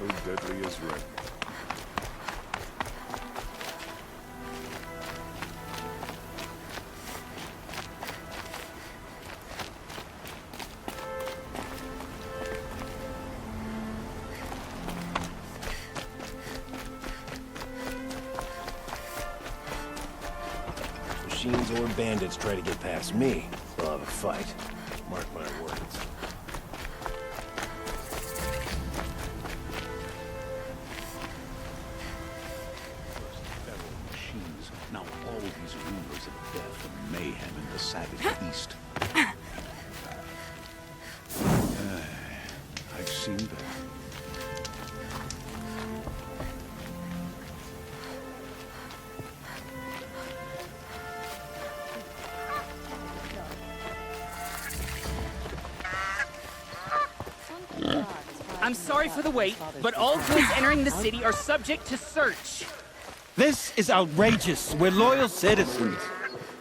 so deadly as red. Machines or bandits try to get past me, we'll have a fight. Mark my words. Machines. Now all these rumors of death and mayhem in the savage east. I've seen that. I'm sorry for the wait, but all goods entering the city are subject to search. This is outrageous. We're loyal citizens.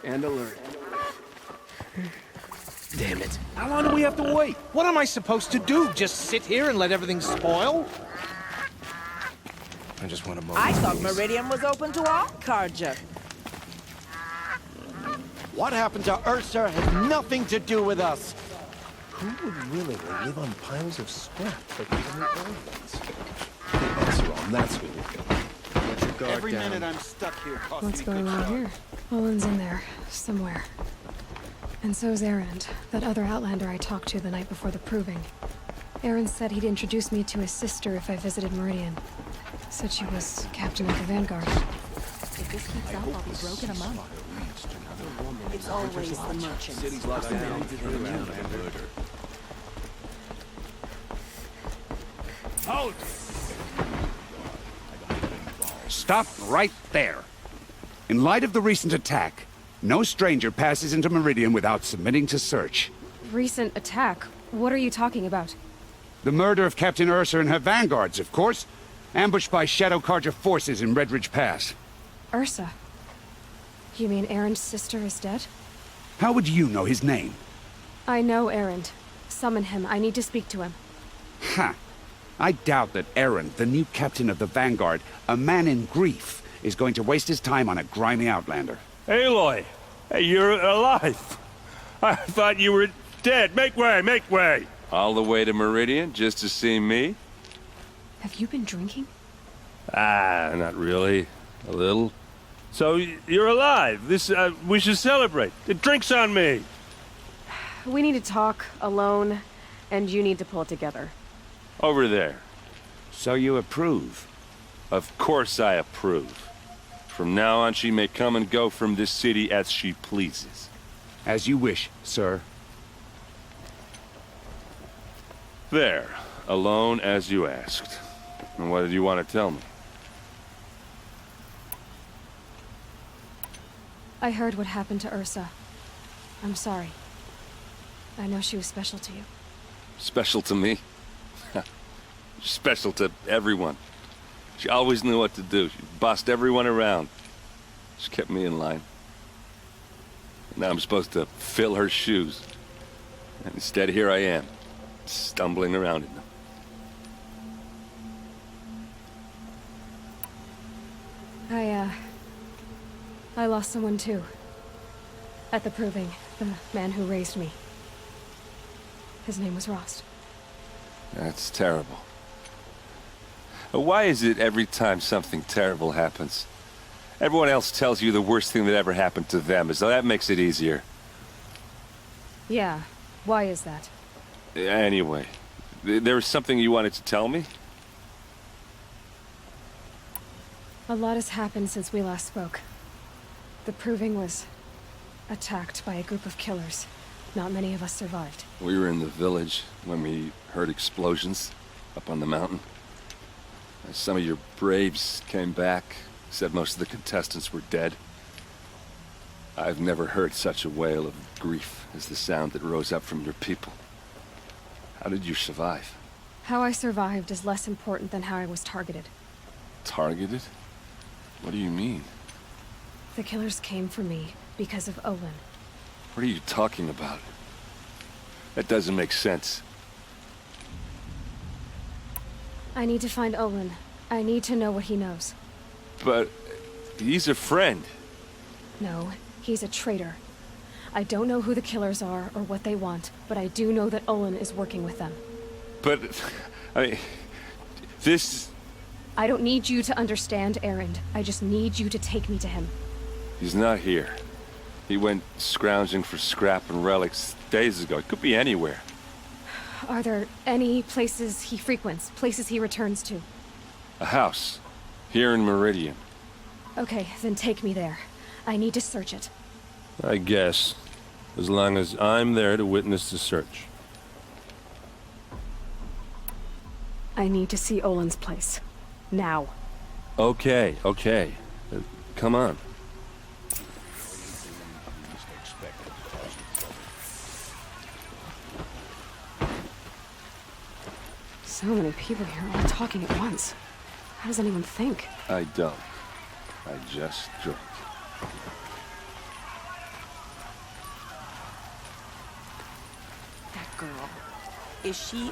And alert. Damn it. How long do we have to wait? What am I supposed to do? Just sit here and let everything spoil? I just want to mow I these thought things. Meridian was open to all Carja. What happened to Ursa has nothing to do with us. Who would willingly live on piles of scrap like the Orins? That's wrong, that's who. Let your guard Every down. minute I'm stuck here costs What's me going good on job. here? Olin's in there, somewhere. And so's Erend, that other Outlander I talked to the night before the proving. Erend said he'd introduce me to his sister if I visited Meridian. Said she was captain of the Vanguard. If this keeps up, I'll be broken among. It's always the merchants. City's lost a man through and murder. Halt! Stop right there. In light of the recent attack, no stranger passes into Meridian without submitting to search. Recent attack? What are you talking about? The murder of Captain Ursa and her vanguards, of course. Ambushed by Shadow Carja forces in Redridge Pass. Ursa? You mean Erend's sister is dead? How would you know his name? I know Erend. Summon him. I need to speak to him. Ha! I doubt that Erend, the new captain of the Vanguard, a man in grief, is going to waste his time on a grimy outlander. Aloy! Hey, you're alive! I thought you were dead. Make way, make way! All the way to Meridian just to see me? Have you been drinking? Ah, not really. A little. So, you're alive. We should celebrate. The drink's on me! We need to talk, alone, and you need to pull it together. Over there. So you approve? Of course I approve. From now on, she may come and go from this city as she pleases. As you wish, sir. There. Alone as you asked. And what did you want to tell me? I heard what happened to Ursa. I'm sorry. I know she was special to you. Special to me? Special to everyone. She always knew what to do. She bossed everyone around. She kept me in line. Now I'm supposed to fill her shoes. And instead, here I am, stumbling around in them. I lost someone too. At the proving, the man who raised me. His name was Rost. That's terrible. Why is it every time something terrible happens, everyone else tells you the worst thing that ever happened to them, as though that makes it easier? Yeah, why is that? Anyway, there was something you wanted to tell me? A lot has happened since we last spoke. The proving was attacked by a group of killers. Not many of us survived. We were in the village when we heard explosions up on the mountain. Some of your braves came back, said most of the contestants were dead. I've never heard such a wail of grief as the sound that rose up from your people. How did you survive? How I survived is less important than how I was targeted. Targeted? What do you mean? The killers came for me because of Olin. What are you talking about? That doesn't make sense. I need to find Olin. I need to know what he knows. But he's a friend. No, he's a traitor. I don't know who the killers are or what they want, but I do know that Olin is working with them. But, I mean, this... I don't need you to understand Erend. I just need you to take me to him. He's not here. He went scrounging for scrap and relics days ago. It could be anywhere. Are there any places he frequents, places he returns to? A house. Here in Meridian. Okay, then take me there. I need to search it. I guess. As long as I'm there to witness the search. I need to see Olin's place. Now. Okay, okay. Come on. So many people here, all talking at once. How does anyone think? I don't. I just drink. That girl. Is she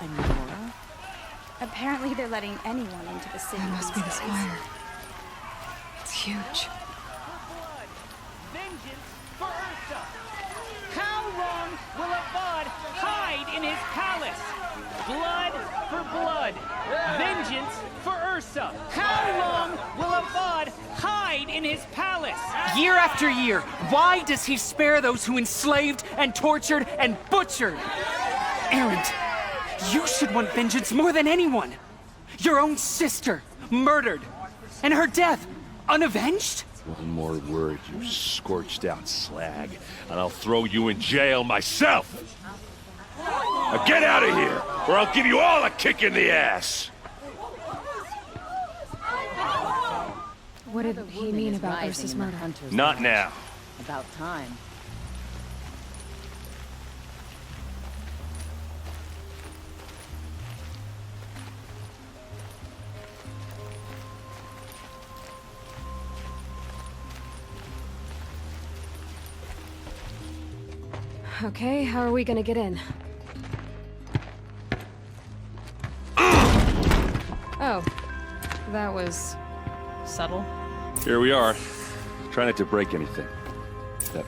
a Nora? Apparently they're letting anyone into the city. That must be the these days. spire. It's huge. Vengeance for Ursa! How long will a bud hide in his palace? Blood for blood. Vengeance for Ursa. How long will a bud hide in his palace? Year after year, why does he spare those who enslaved and tortured and butchered? Erend, you should want vengeance more than anyone. Your own sister, murdered. And her death, unavenged? One more word, you scorched out slag, and I'll throw you in jail myself! Now get out of here, or I'll give you all a kick in the ass! What did he mean about Ursa's murder? Not now. About time. Okay, how are we gonna get in? Oh, that was subtle. Here we are. Try not to break anything. That,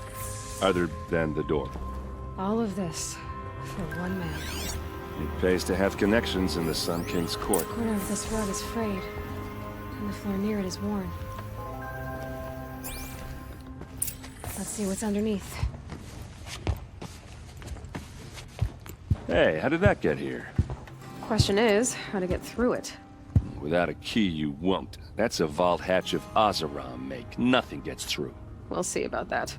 other than the door. All of this for one man. It pays to have connections in the Sun King's court. The corner of this rug is frayed, and the floor near it is worn. Let's see what's underneath. Hey, how did that get here? Question is, how to get through it. Without a key, you won't. That's a vault hatch of Ozeram make. Nothing gets through. We'll see about that.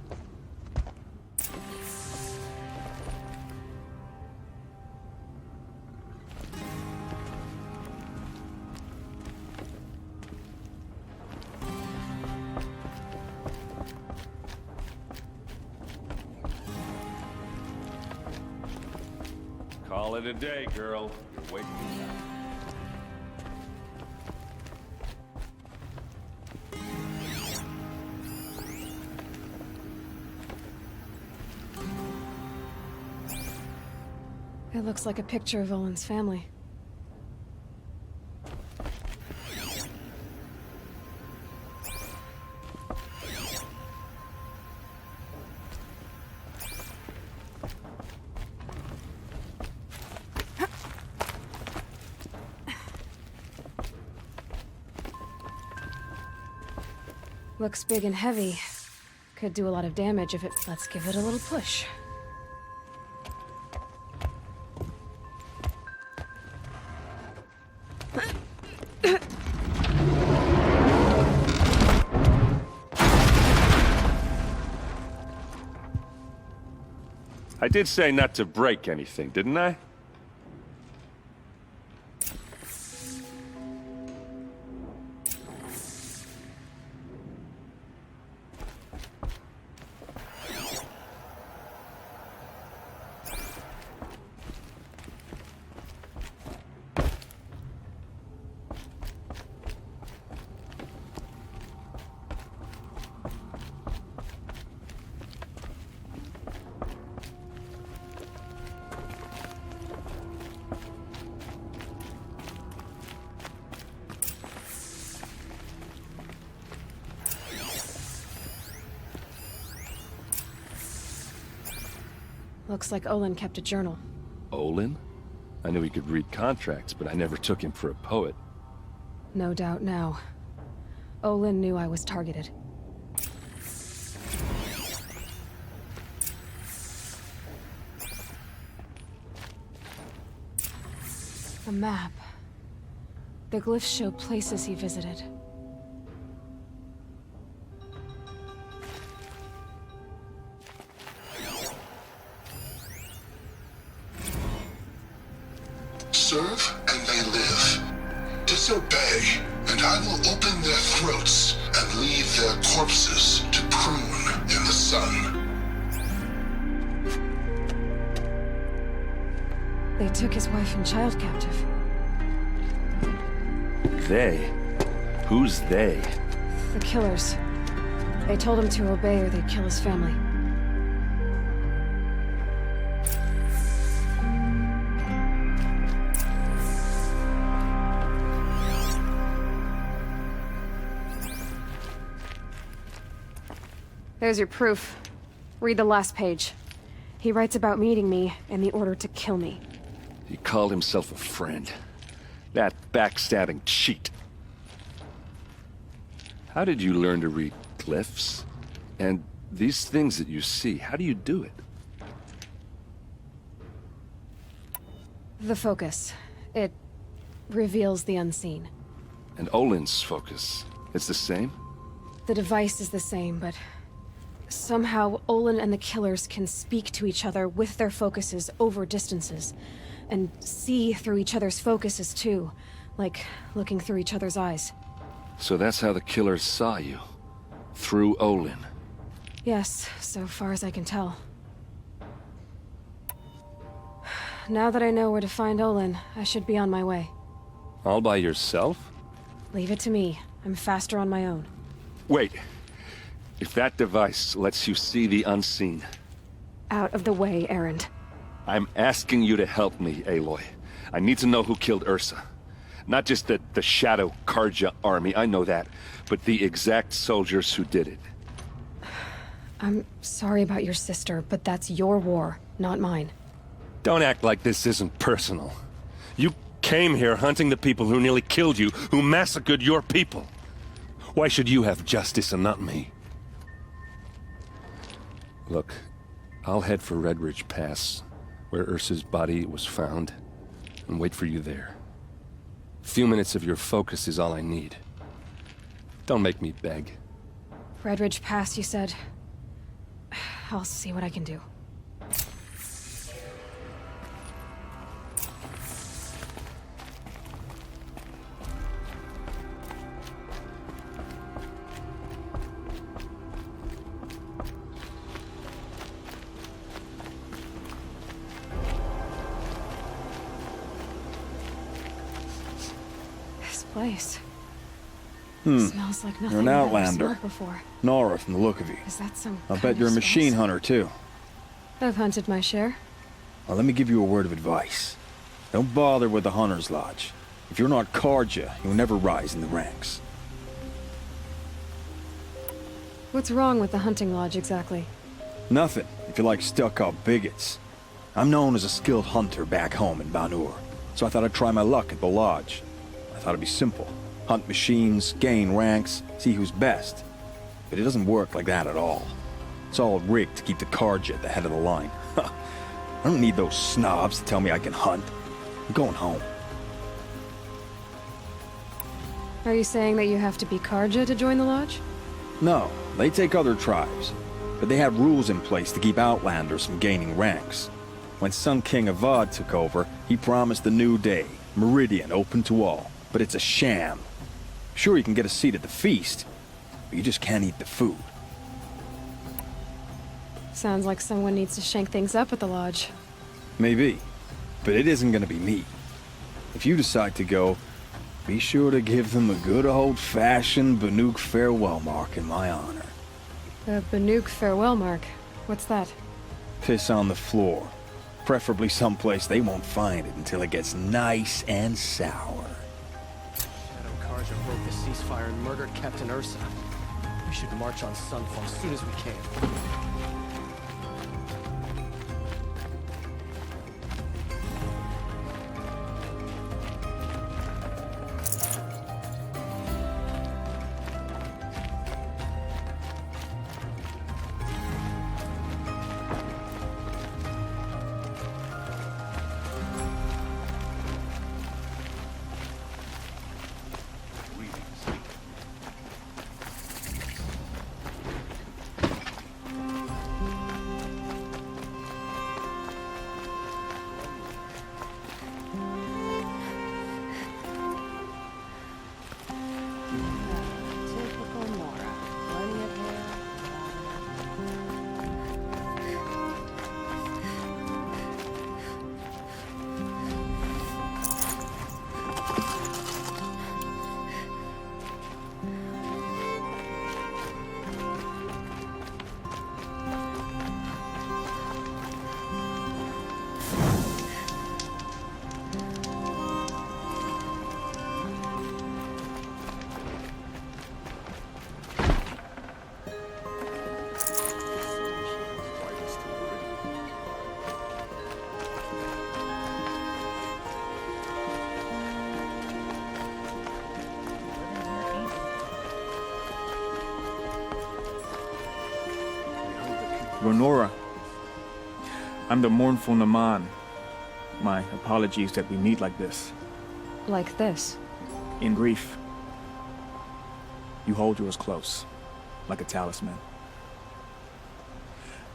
Call it a day, girl. You're waiting me out. It looks like a picture of Olin's family. Looks big and heavy. Could do a lot of damage if it... Let's give it a little push. I did say not to break anything, didn't I? Looks like Olin kept a journal. Olin? I knew he could read contracts, but I never took him for a poet. No doubt now. Olin knew I was targeted. A map. The glyphs show places he visited. Serve and they live. Disobey, and I will open their throats and leave their corpses to prune in the sun. They took his wife and child captive. They? Who's they? The killers. They told him to obey or they'd kill his family. There's your proof. Read the last page. He writes about meeting me and the order to kill me. He called himself a friend. That backstabbing cheat. How did you learn to read glyphs? And these things that you see, how do you do it? The focus. It reveals the unseen. And Olin's focus, it's the same? The device is the same, but somehow Olin and the killers can speak to each other with their focuses over distances. And see through each other's focuses too, like looking through each other's eyes. So that's how the killers saw you? Through Olin? Yes, so far as I can tell. Now that I know where to find Olin, I should be on my way. All by yourself? Leave it to me. I'm faster on my own. Wait. If that device lets you see the unseen... Out of the way, Erend. I'm asking you to help me, Aloy. I need to know who killed Ursa. Not just the Shadow Karja army, I know that, but the exact soldiers who did it. I'm sorry about your sister, but that's your war, not mine. Don't act like this isn't personal. You came here hunting the people who nearly killed you, who massacred your people. Why should you have justice and not me? Look, I'll head for Redridge Pass, where Ursa's body was found, and wait for you there. A few minutes of your focus is all I need. Don't make me beg. Redridge Pass, you said? I'll see what I can do. Place. Smells like nothing You're an I've ever outlander. smelled before. Nora from the look of you. Is that some I'll kind bet of you're a machine spice? hunter too. I've hunted my share. Well, let me give you a word of advice. Don't bother with the Hunter's Lodge. If you're not Karja, you'll never rise in the ranks. What's wrong with the hunting lodge exactly? Nothing, if you like stuck-up bigots. I'm known as a skilled hunter back home in Banur, so I thought I'd try my luck at the lodge. I thought it'd be simple. Hunt machines, gain ranks, see who's best. But it doesn't work like that at all. It's all rigged to keep the Karja at the head of the line. I don't need those snobs to tell me I can hunt. I'm going home. Are you saying that you have to be Karja to join the lodge? No, they take other tribes. But they have rules in place to keep outlanders from gaining ranks. When Sun King Avad took over, he promised a new day, Meridian open to all. But it's a sham. Sure, you can get a seat at the feast, but you just can't eat the food. Sounds like someone needs to shank things up at the lodge. Maybe, but it isn't gonna be me. If you decide to go, be sure to give them a good old-fashioned Banuk farewell mark in my honor. The Banuk farewell mark. What's that? Piss on the floor. Preferably someplace they won't find it until it gets nice and sour. Shadow Karja broke the ceasefire and murdered Captain Ursa. We should march on Sunfall as soon as we can. Nora. I'm the mournful Naman. My apologies that we meet like this. Like this? In grief. You hold yours close, like a talisman.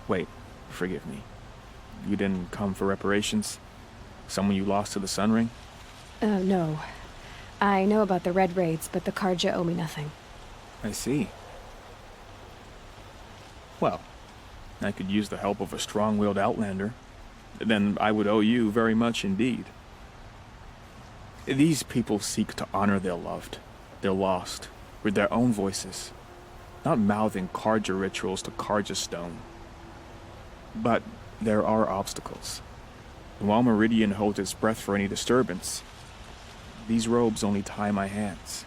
Wait, forgive me. You didn't come for reparations? Someone you lost to the Sun Ring? No. I know about the Red Raids, but the Karja owe me nothing. I see. Well, I could use the help of a strong-willed outlander. Then I would owe you very much indeed. These people seek to honor their loved, their lost, with their own voices, not mouthing Karja rituals to Karja stone. But there are obstacles. And while Meridian holds its breath for any disturbance, these robes only tie my hands.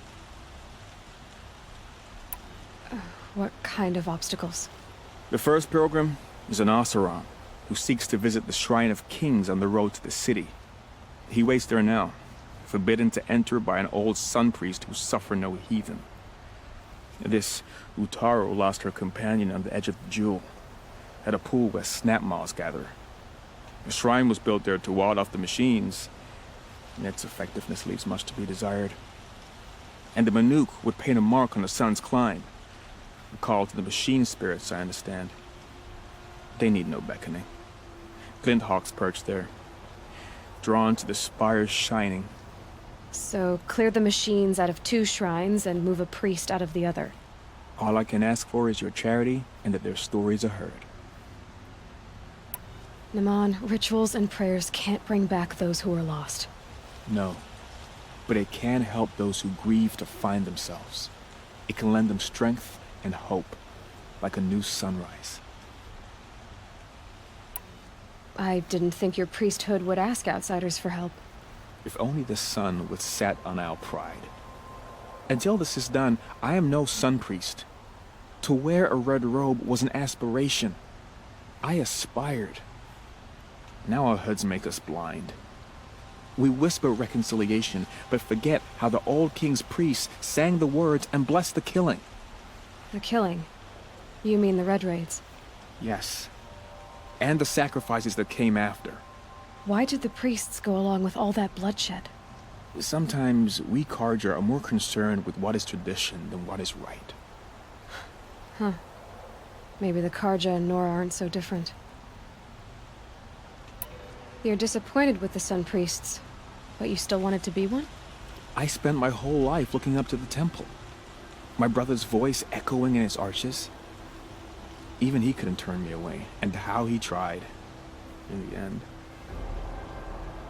What kind of obstacles? The first pilgrim is an Oseram, who seeks to visit the Shrine of Kings on the road to the city. He waits there now, forbidden to enter by an old sun priest who suffered no heathen. This Utaru lost her companion on the edge of the jewel, at a pool where snap moths gather. The shrine was built there to ward off the machines, and its effectiveness leaves much to be desired. And the Manuk would paint a mark on the sun's climb, a call to the machine spirits, I understand. They need no beckoning. Glint hawks perch there, drawn to the spires shining. So clear the machines out of 2 shrines and move a priest out of the other. All I can ask for is your charity and that their stories are heard. Naman, rituals and prayers can't bring back those who are lost. No, but it can help those who grieve to find themselves. It can lend them strength and hope, like a new sunrise. I didn't think your priesthood would ask outsiders for help. If only the sun would set on our pride. Until this is done, I am no sun priest. To wear a red robe was an aspiration. I aspired. Now our hoods make us blind. We whisper reconciliation, but forget how the old king's priests sang the words and blessed the killing. The killing? You mean the Red Raids? Yes. And the sacrifices that came after. Why did the priests go along with all that bloodshed? Sometimes we Karja are more concerned with what is tradition than what is right. Huh. Maybe the Karja and Nora aren't so different. You're disappointed with the Sun Priests, but you still wanted to be one? I spent my whole life looking up to the temple. My brother's voice echoing in its arches. Even he couldn't turn me away, and how he tried. In the end.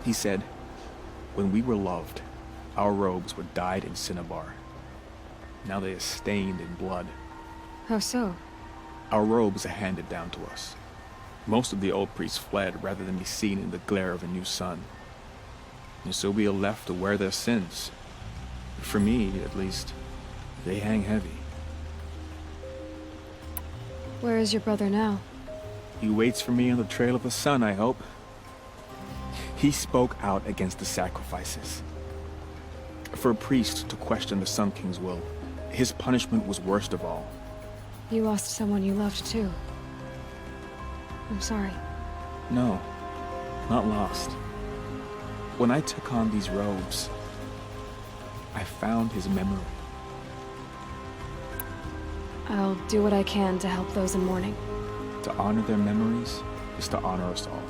He said, when we were loved, our robes were dyed in cinnabar. Now they are stained in blood. How so? Our robes are handed down to us. Most of the old priests fled rather than be seen in the glare of a new sun. And so we are left to wear their sins. For me, at least, they hang heavy. Where is your brother now? He waits for me on the trail of the sun, I hope. He spoke out against the sacrifices. For a priest to question the Sun King's will, his punishment was worst of all. You lost someone you loved too. I'm sorry. No, not lost. When I took on these robes, I found his memory. I'll do what I can to help those in mourning. To honor their memories is to honor us all.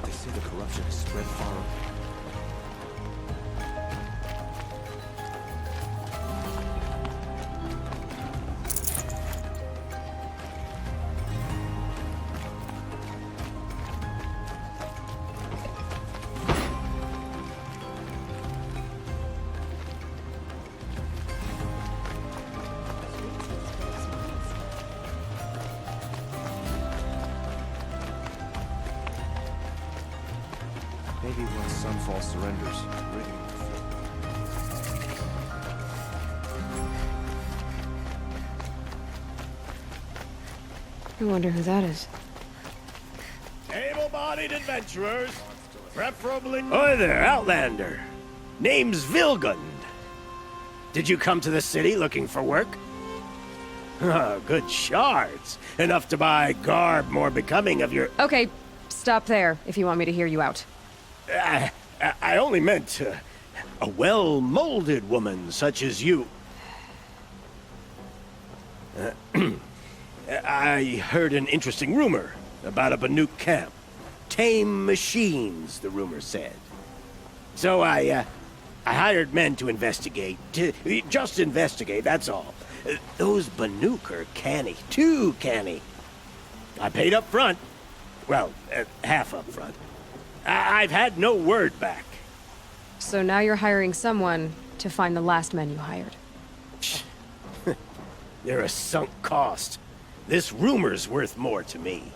They say the corruption has spread far. Sunfall surrenders. I wonder who that is. Able-bodied adventurers, preferably... Oi there, Outlander. Name's Vilgund. Did you come to the city looking for work? Oh, good shards. Enough to buy garb more becoming of your... Okay, stop there if you want me to hear you out. I only meant a well-molded woman such as you. I heard an interesting rumor about a Banuk camp. Tame machines, the rumor said. So I hired men to investigate. Just investigate, that's all. Those Banuk are canny. Too canny. I paid up front. Well, half up front. I've had no word back. So now you're hiring someone to find the last men you hired. They're a sunk cost. This rumor's worth more to me.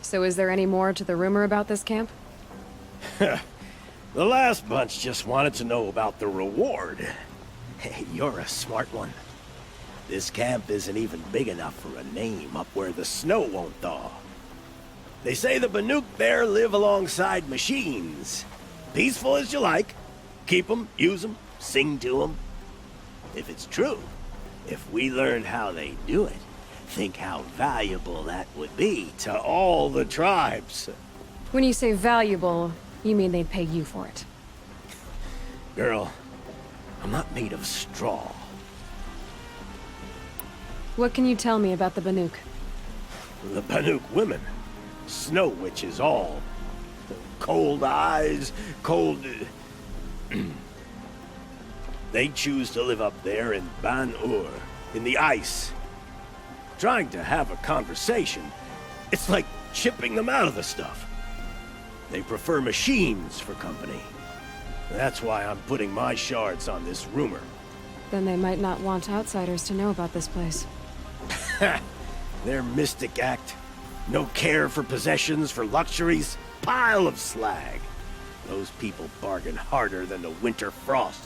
So is there any more to the rumor about this camp? The last bunch just wanted to know about the reward. Hey, you're a smart one. This camp isn't even big enough for a name up where the snow won't thaw. They say the Banuk there live alongside machines. Peaceful as you like. Keep them, use them, sing to them. If it's true, if we learned how they do it, think how valuable that would be to all the tribes. When you say valuable, you mean they'd pay you for it. Girl, I'm not made of straw. What can you tell me about the Banuk? The Banuk women. Snow witches all. Cold eyes, cold... They choose to live up there in Ban-Ur, in the ice. Trying to have a conversation, it's like chipping them out of the stuff. They prefer machines for company. That's why I'm putting my shards on this rumor. Then they might not want outsiders to know about this place. Their mystic act. No care for possessions, for luxuries. Pile of slag. Those people bargain harder than the winter frost.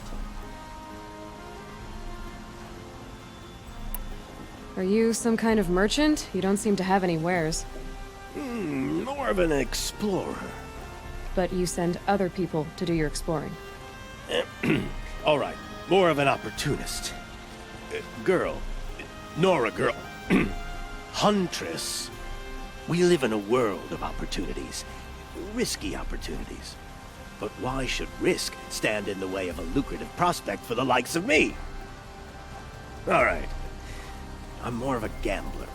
Are you some kind of merchant? You don't seem to have any wares. More of an explorer. But you send other people to do your exploring. All right, more of an opportunist. Girl. Nora girl. Huntress. We live in a world of opportunities. Risky opportunities. But why should risk stand in the way of a lucrative prospect for the likes of me? All right. I'm more of a gambler.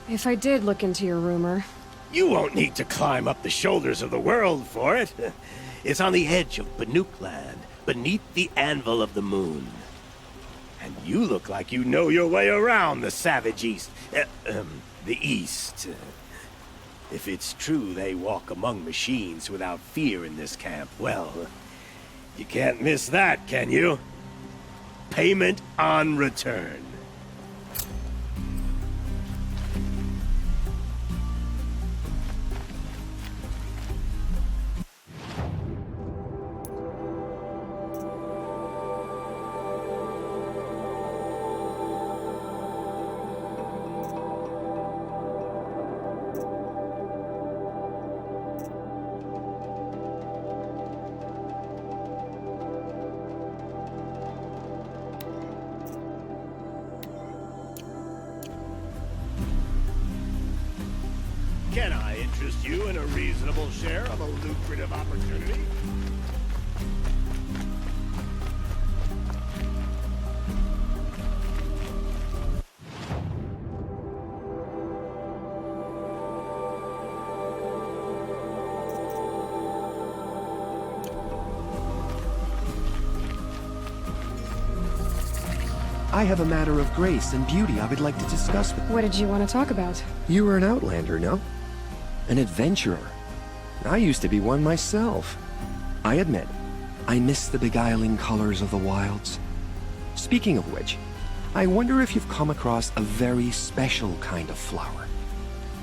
If I did look into your rumor... You won't need to climb up the shoulders of the world for it. It's on the edge of Banuk land, beneath the anvil of the moon. And you look like you know your way around the savage east. The east. If it's true they walk among machines without fear in this camp, well, you can't miss that, can you? Payment on return. Can I interest you in a reasonable share of a lucrative opportunity? I have a matter of grace and beauty I would like to discuss with you. What did you want to talk about? You were an outlander, no? An adventurer. I used to be one myself. I admit, I miss the beguiling colors of the wilds. Speaking of which, I wonder if you've come across a very special kind of flower.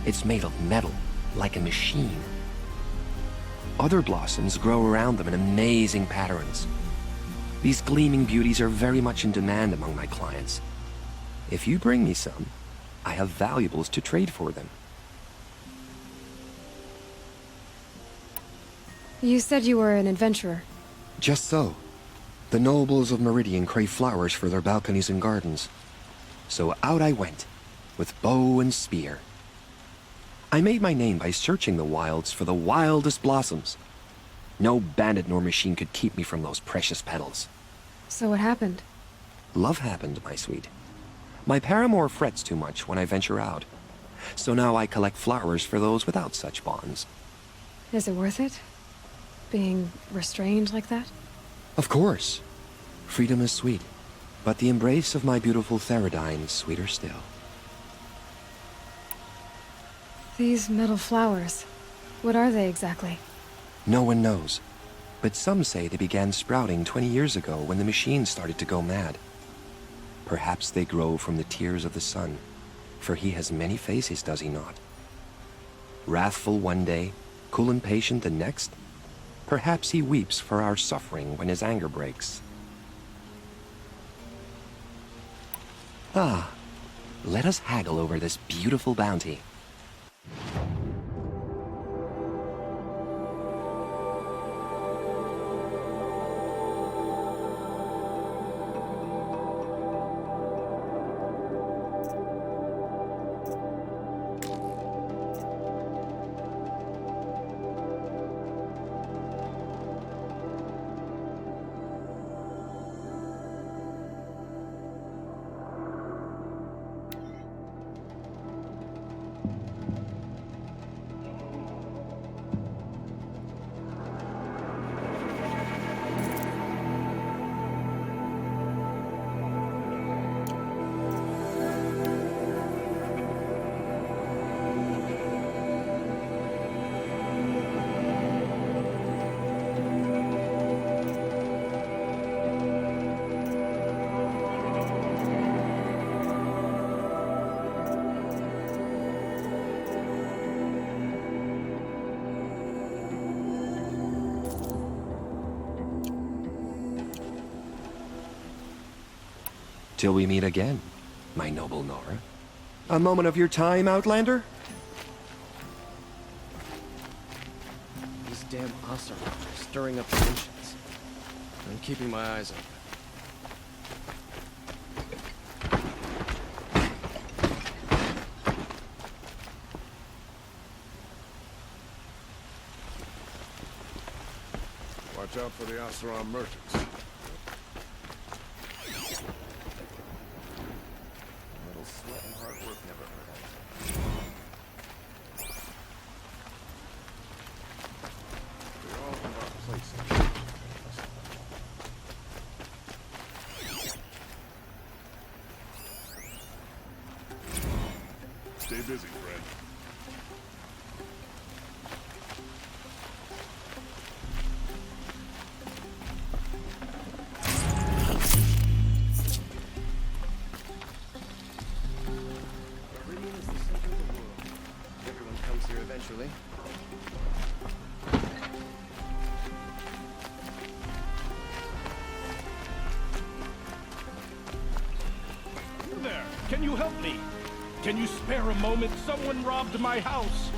It's made of metal, like a machine. Other blossoms grow around them in amazing patterns. These gleaming beauties are very much in demand among my clients. If you bring me some, I have valuables to trade for them. You said you were an adventurer. Just so. The nobles of Meridian crave flowers for their balconies and gardens. So out I went, with bow and spear. I made my name by searching the wilds for the wildest blossoms. No bandit nor machine could keep me from those precious petals. So what happened? Love happened, my sweet. My paramour frets too much when I venture out. So now I collect flowers for those without such bonds. Is it worth it? Being restrained like that? Of course. Freedom is sweet, but the embrace of my beautiful Theridine is sweeter still. These metal flowers, what are they exactly? No one knows, but some say they began sprouting 20 years ago when the machines started to go mad. Perhaps they grow from the tears of the sun, for he has many faces, does he not? Wrathful one day, cool and patient the next. Perhaps he weeps for our suffering when his anger breaks. Ah, let us haggle over this beautiful bounty. Till we meet again, my noble Nora. A moment of your time, Outlander? These damn Oseram are stirring up the ancients. I'm keeping my eyes open. Watch out for the Oseram merchants. Sweat and hard work never hurt. They're all in our places. Stay busy, friend. Eventually. You there! Can you help me? Can you spare a moment? Someone robbed my house.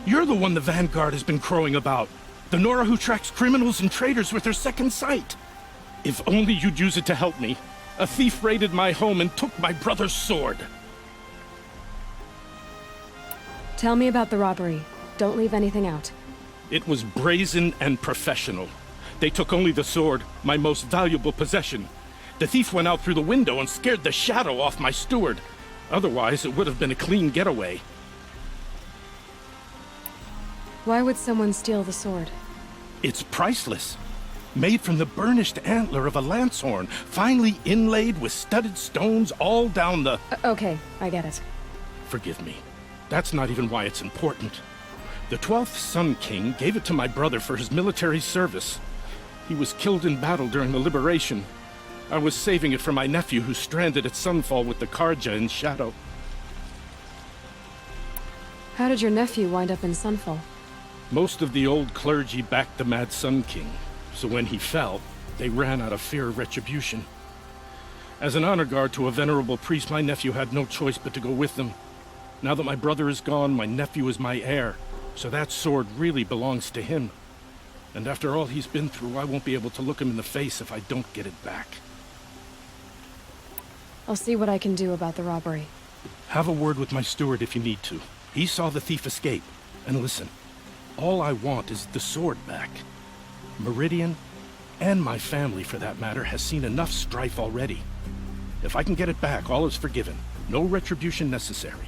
You're the one the Vanguard has been crowing about. The Nora who tracks criminals and traitors with her second sight. If only you'd use it to help me. A thief raided my home and took my brother's sword. Tell me about the robbery. Don't leave anything out. It was brazen and professional. They took only the sword, my most valuable possession. The thief went out through the window and scared the shadow off my steward. Otherwise, it would have been a clean getaway. Why would someone steal the sword? It's priceless. Made from the burnished antler of a lancehorn, finely inlaid with studded stones all down the... Okay, I get it. Forgive me. That's not even why it's important. The 12th Sun King gave it to my brother for his military service. He was killed in battle during the liberation. I was saving it for my nephew who's stranded at Sunfall with the Karja in Shadow. How did your nephew wind up in Sunfall? Most of the old clergy backed the Mad Sun King, so when he fell, they ran out of fear of retribution. As an honor guard to a venerable priest, my nephew had no choice but to go with them. Now that my brother is gone, my nephew is my heir, so that sword really belongs to him. And after all he's been through, I won't be able to look him in the face if I don't get it back. I'll see what I can do about the robbery. Have a word with my steward if you need to. He saw the thief escape. And listen, all I want is the sword back. Meridian, and my family for that matter, has seen enough strife already. If I can get it back, all is forgiven. No retribution necessary.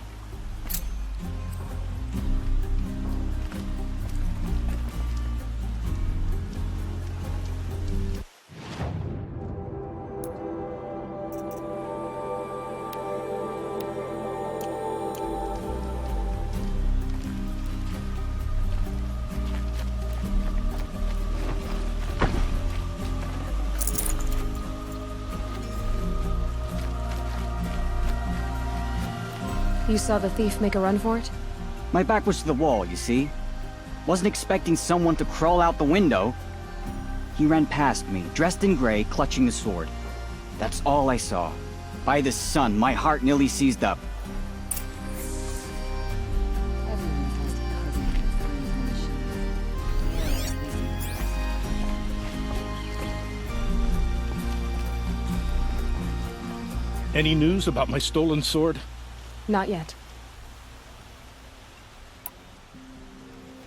You saw the thief make a run for it? My back was to the wall, you see. Wasn't expecting someone to crawl out the window. He ran past me, dressed in gray, clutching the sword. That's all I saw. By the sun, my heart nearly seized up. Any news about my stolen sword? Not yet.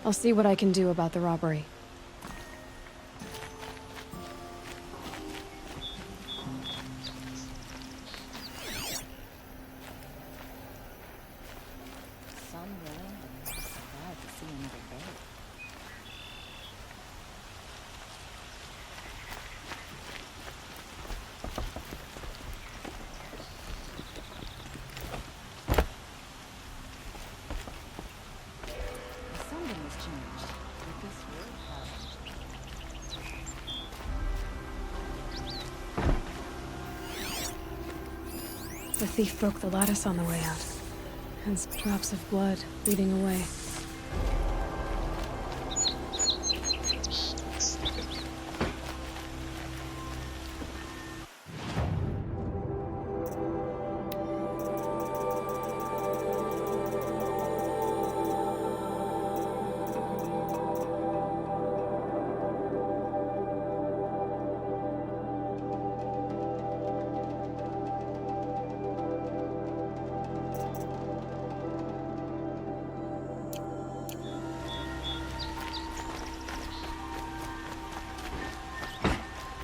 I'll see what I can do about the robbery. The thief broke the lattice on the way out. And drops of blood leading away.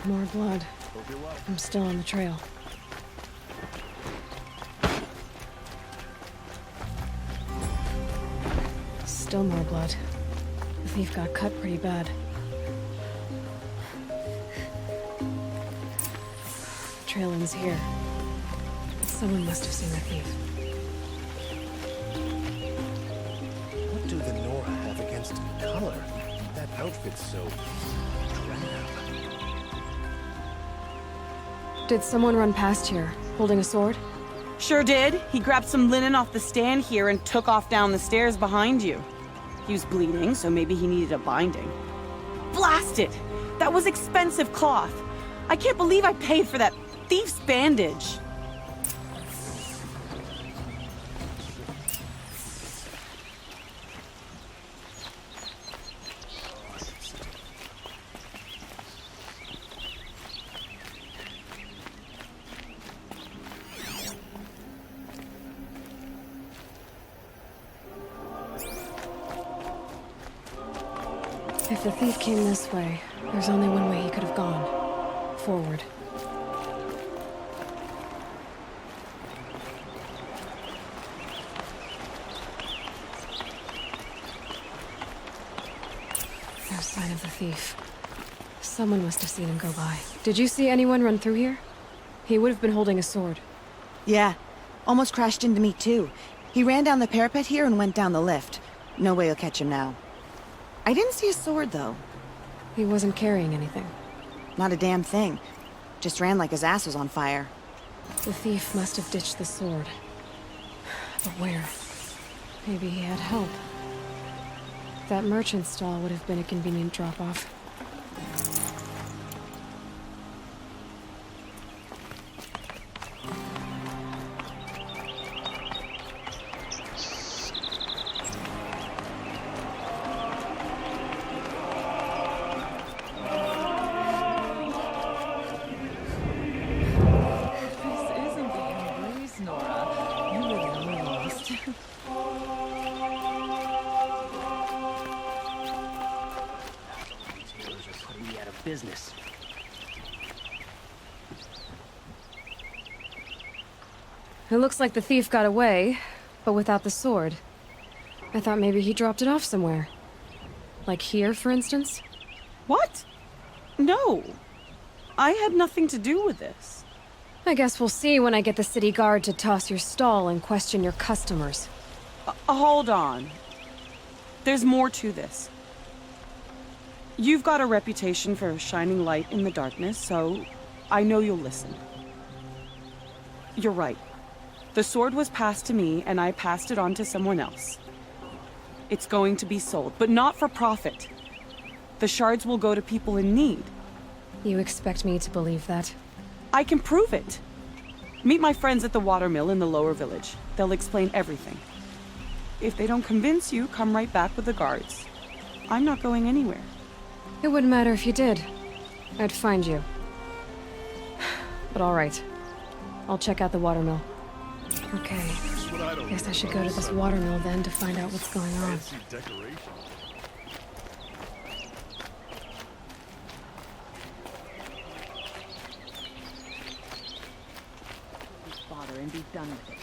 More blood. I'm still on the trail. Still more blood. The thief got cut pretty bad. The trail ends here. Someone must have seen the thief. What do the Nora have against color? That outfit's so drab. Did someone run past here, holding a sword? Sure did. He grabbed some linen off the stand here and took off down the stairs behind you. He was bleeding, so maybe he needed a binding. Blast it! That was expensive cloth. I can't believe I paid for that thief's bandage. If the thief came this way, there's only one way he could have gone. Forward. No sign of the thief. Someone must have seen him go by. Did you see anyone run through here? He would have been holding a sword. Yeah. Almost crashed into me, too. He ran down the parapet here and went down the lift. No way you'll catch him now. I didn't see a sword, though. He wasn't carrying anything. Not a damn thing. Just ran like his ass was on fire. The thief must have ditched the sword. But where? Maybe he had help. That merchant stall would have been a convenient drop-off. Business. It looks like the thief got away, but without the sword. I thought maybe he dropped it off somewhere. Like here, for instance? What? No. I had nothing to do with this. I guess we'll see when I get the city guard to toss your stall and question your customers. Hold on. There's more to this. You've got a reputation for shining light in the darkness, so I know you'll listen. You're right. The sword was passed to me, and I passed it on to someone else. It's going to be sold, but not for profit. The shards will go to people in need. You expect me to believe that? I can prove it. Meet my friends at the watermill in the lower village. They'll explain everything. If they don't convince you, come right back with the guards. I'm not going anywhere. It wouldn't matter if you did. I'd find you. But all right. I'll check out the watermill. Okay. Guess I should go to this watermill then to find out what's going on. Bother and be done with it.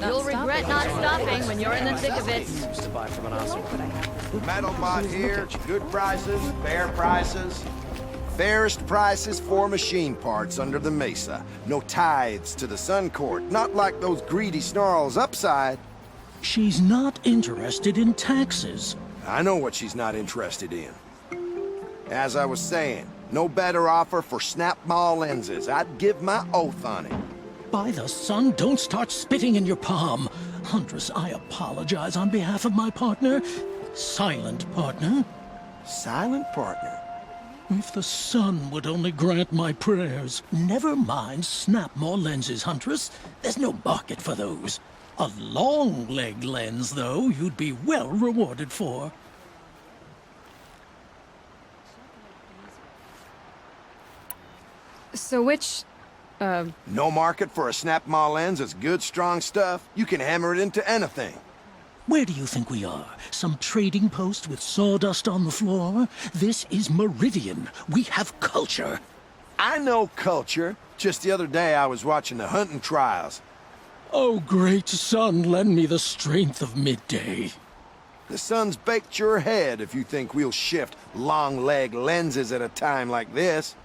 You'll regret not stopping when you're in the thick of it. Used to buy from an awesome. Metal bot here, good prices, fair prices. Fairest prices for machine parts under the mesa. No tithes to the Sun Court, not like those greedy snarls upside. She's not interested in taxes. I know what she's not interested in. As I was saying, no better offer for snap-maw lenses. I'd give my oath on it. By the sun, don't start spitting in your palm. Huntress, I apologize on behalf of my partner. Silent partner. Silent partner? If the sun would only grant my prayers. Never mind snap-maw lenses, Huntress. There's no market for those. A long-leg lens, though, you'd be well rewarded for. So which, No market for a snap-maw lens is good, strong stuff. You can hammer it into anything. Where do you think we are? Some trading post with sawdust on the floor? This is Meridian. We have culture. I know culture. Just the other day I was watching the hunting trials. Oh, great sun, lend me the strength of midday. The sun's baked your head if you think we'll shift long-leg lenses at a time like this.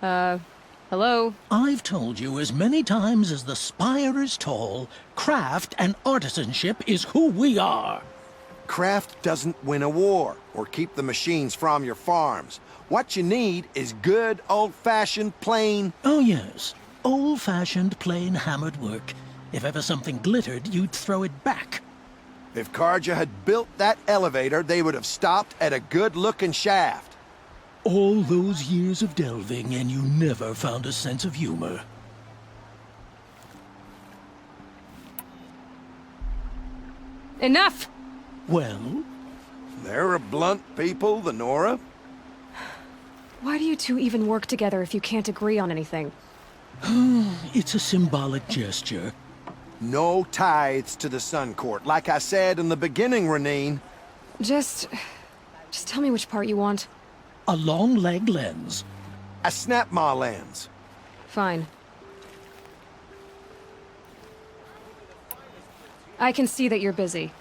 Hello? I've told you as many times as the spire is tall, craft and artisanship is who we are. Craft doesn't win a war or keep the machines from your farms. What you need is good, old-fashioned, plain... Oh, yes. Old-fashioned, plain hammered work. If ever something glittered, you'd throw it back. If Karja had built that elevator, they would have stopped at a good-looking shaft. All those years of delving, and you never found a sense of humor. Enough! Well? They're a blunt people, the Nora. Why do you two even work together if you can't agree on anything? It's a symbolic gesture. No tithes to the Sun Court, like I said in the beginning, Renine. Just tell me which part you want. A long-leg lens. A snap-maw lens. Fine. I can see that you're busy.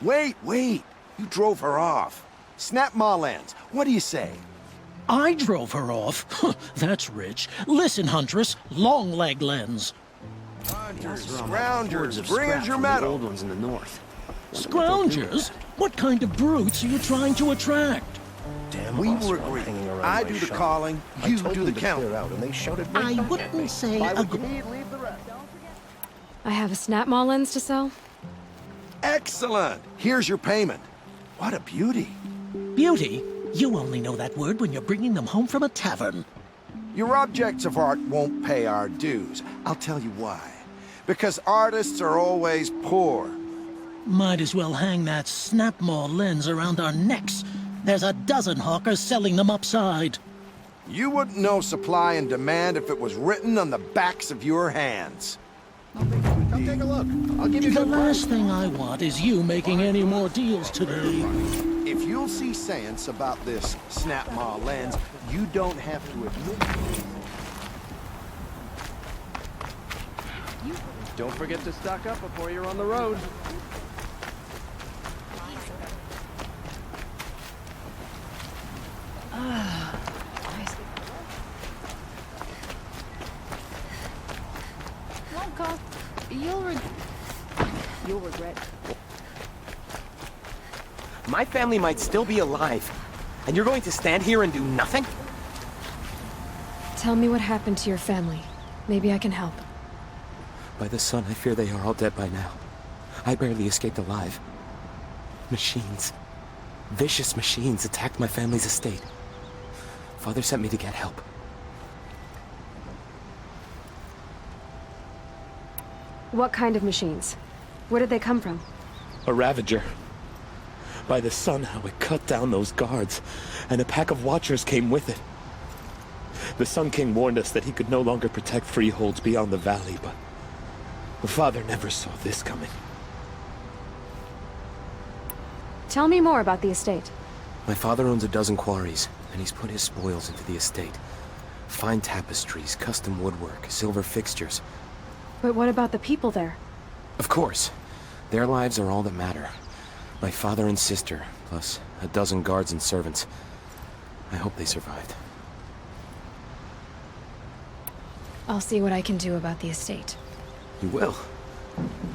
Wait. You drove her off. Snap-maw lens. What do you say? I drove her off? That's rich. Listen, Huntress. Long-leg lens. Scroungers, bring us your metal. Old ones in the north. Scroungers? What kind of brutes are you trying to attract? Damn, we were agreed. I do the calling, you do the counting. And they shouted I wouldn't say a... I have a snap-maw lens to sell. Excellent. Here's your payment. What a beauty. Beauty? You only know that word when you're bringing them home from a tavern. Your objects of art won't pay our dues. I'll tell you why. Because artists are always poor. Might as well hang that snap-maw lens around our necks. There's a dozen hawkers selling them upside. You wouldn't know supply and demand if it was written on the backs of your hands. Come take a look. I'll give you the some last thing I want is you making any more deals today. If you'll see sense about this snap-maw lens, you don't have to admit it. Don't forget to stock up before you're on the road. You'll regret. My family might still be alive, and you're going to stand here and do nothing? Tell me what happened to your family. Maybe I can help. By the sun, I fear they are all dead by now. I barely escaped alive. Machines. Vicious machines attacked my family's estate. Father sent me to get help. What kind of machines? Where did they come from? A Ravager. By the sun, how it cut down those guards, and a pack of watchers came with it. The Sun King warned us that he could no longer protect freeholds beyond the valley, but the father never saw this coming. Tell me more about the estate. My father owns a dozen quarries, and he's put his spoils into the estate. Fine tapestries, custom woodwork, silver fixtures. But what about the people there? Of course. Their lives are all that matter. My father and sister, plus a dozen guards and servants. I hope they survived. I'll see what I can do about the estate. You will?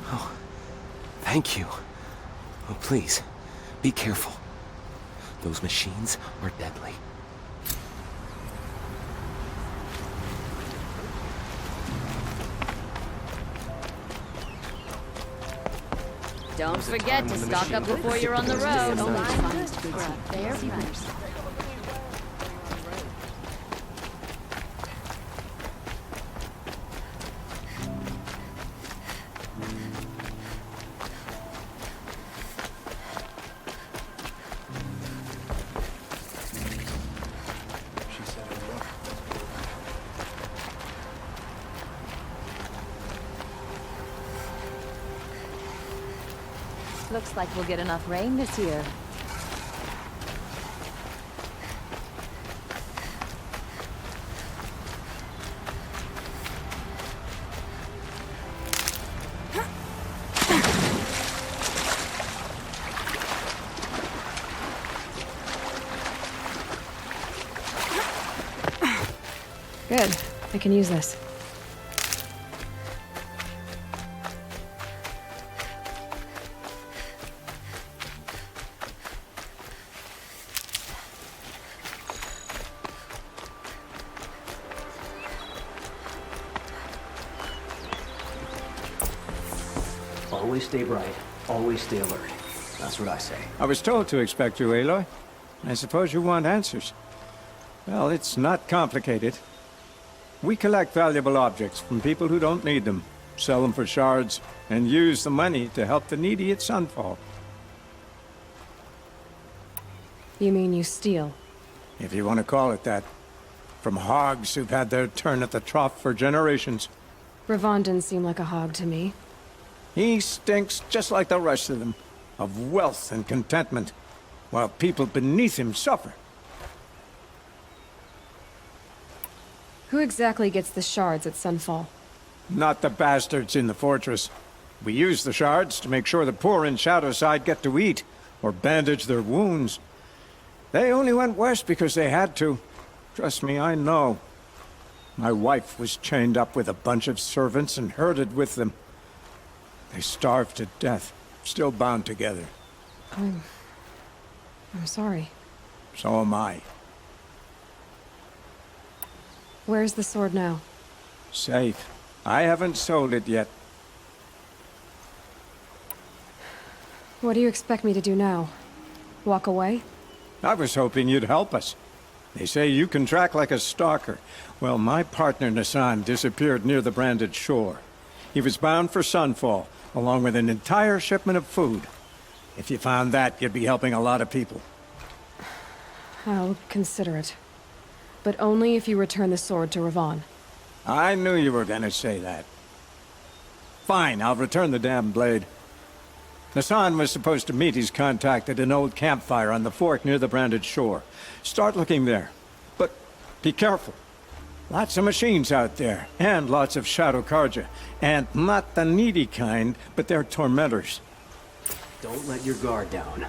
Oh, thank you. Oh, please, be careful. Those machines are deadly. Don't forget to stock up before you're on the road. Fair price. Looks like we'll get enough rain this year. Good. I can use this. Always stay bright. Always stay alert. That's what I say. I was told to expect you, Aloy. I suppose you want answers. Well, it's not complicated. We collect valuable objects from people who don't need them, sell them for shards, and use the money to help the needy at Sunfall. You mean you steal? If you want to call it that. From hogs who've had their turn at the trough for generations. Ravon didn't seem like a hog to me. He stinks just like the rest of them, of wealth and contentment, while people beneath him suffer. Who exactly gets the shards at Sunfall? Not the bastards in the fortress. We use the shards to make sure the poor in Shadowside get to eat, or bandage their wounds. They only went west because they had to. Trust me, I know. My wife was chained up with a bunch of servants and herded with them. They starved to death, still bound together. I'm sorry. So am I. Where's the sword now? Safe. I haven't sold it yet. What do you expect me to do now? Walk away? I was hoping you'd help us. They say you can track like a stalker. Well, my partner Nassan disappeared near the branded shore. He was bound for Sunfall, along with an entire shipment of food. If you found that, you'd be helping a lot of people. I'll consider it. But only if you return the sword to Ravon. I knew you were gonna say that. Fine, I'll return the damn blade. Nassan was supposed to meet his contact at an old campfire on the fork near the branded shore. Start looking there. But be careful. Lots of machines out there, and lots of Shadow Karja. And not the needy kind, but they're tormentors. Don't let your guard down.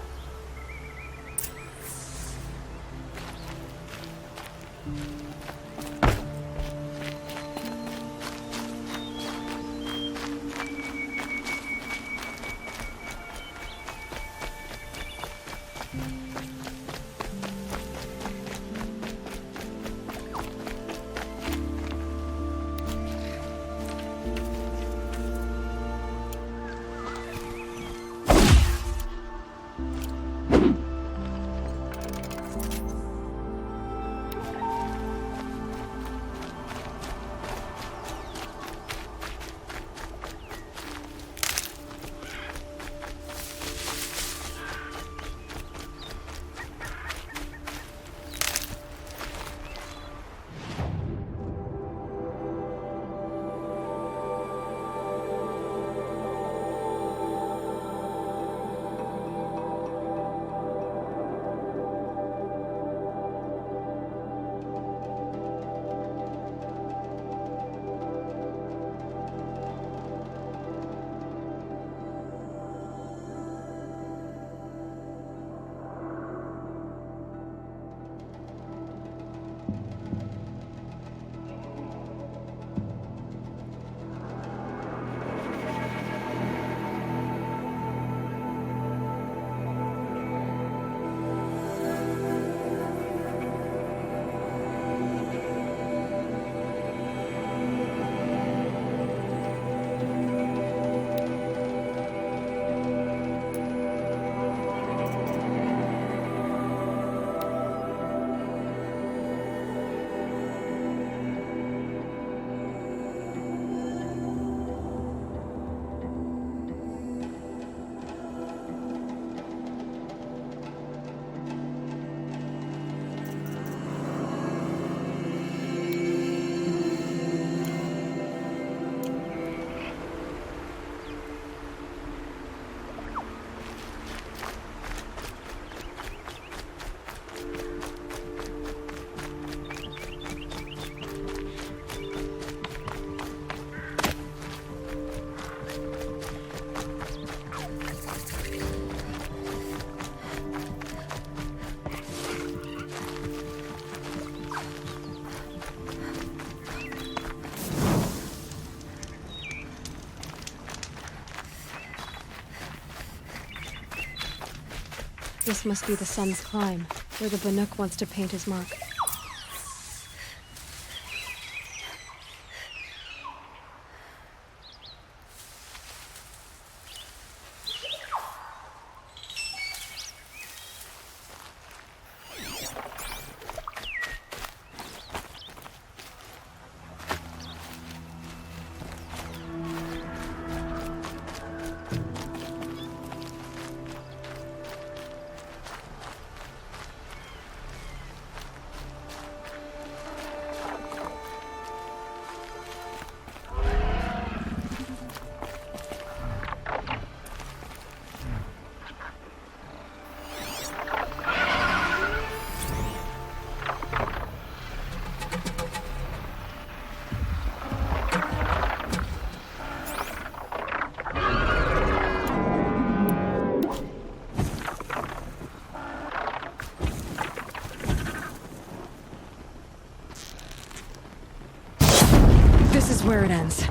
This must be the sun's climb, where the Banuk wants to paint his mark. This is where it ends.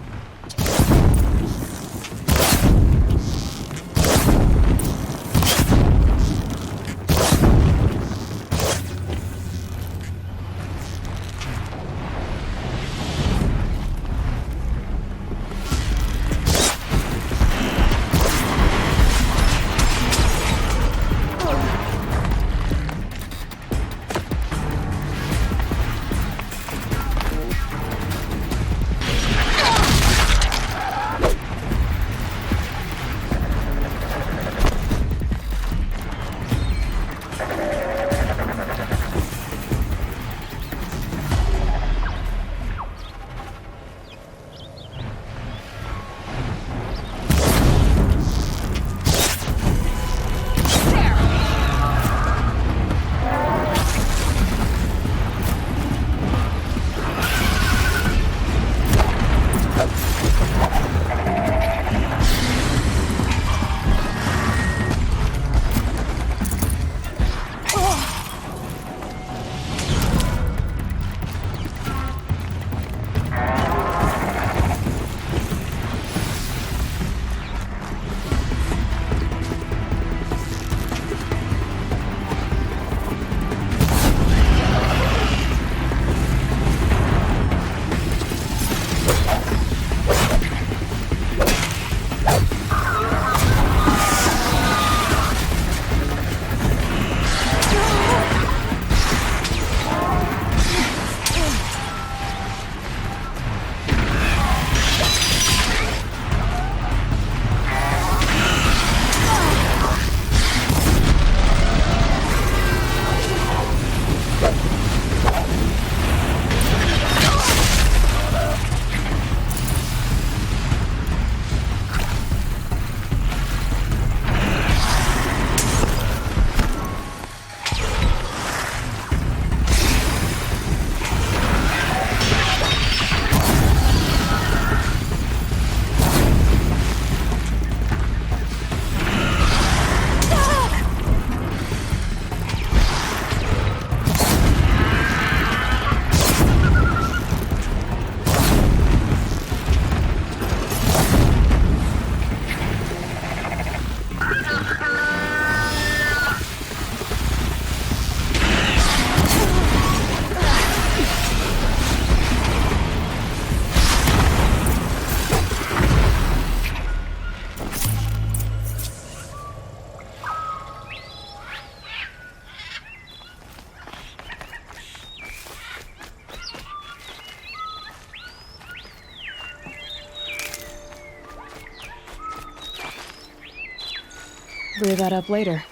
Clear that up later.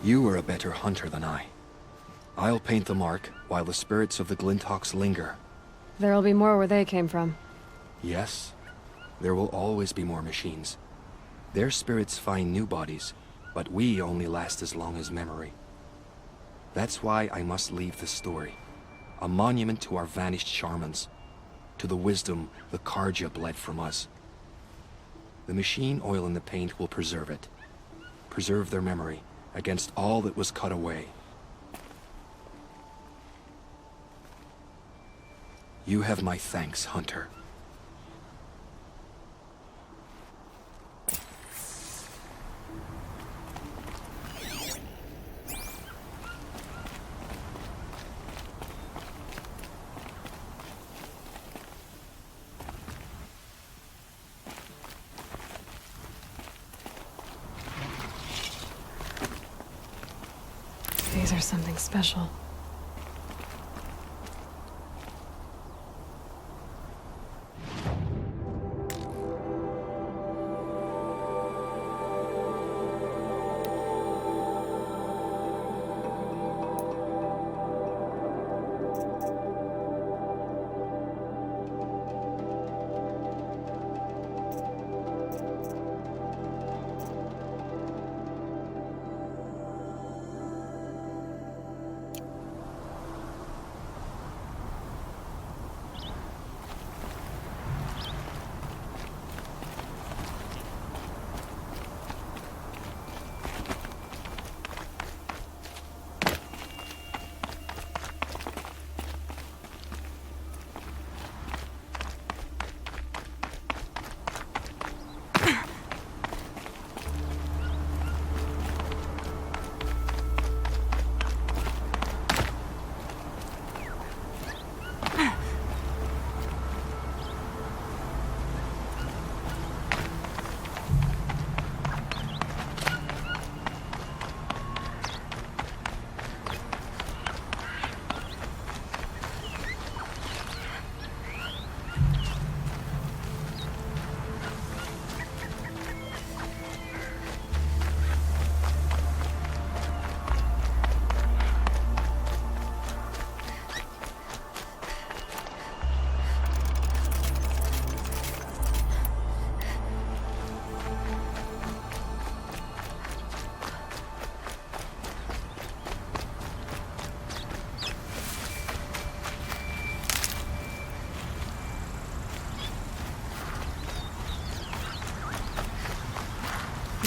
You are a better hunter than I. I'll paint the mark while the spirits of the Glinthawks linger. There'll be more where they came from. Yes, there will always be more machines. Their spirits find new bodies, but we only last as long as memory. That's why I must leave this story. A monument to our vanished shamans, to the wisdom the Karja bled from us. The machine oil in the paint will preserve it. Preserve their memory against all that was cut away. You have my thanks, Hunter. These are something special.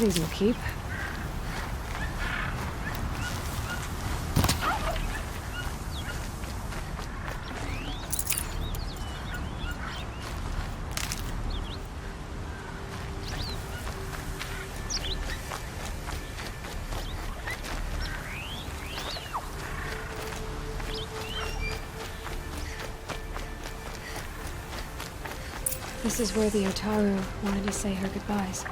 These will keep. This is where the Otaru wanted to say her goodbyes.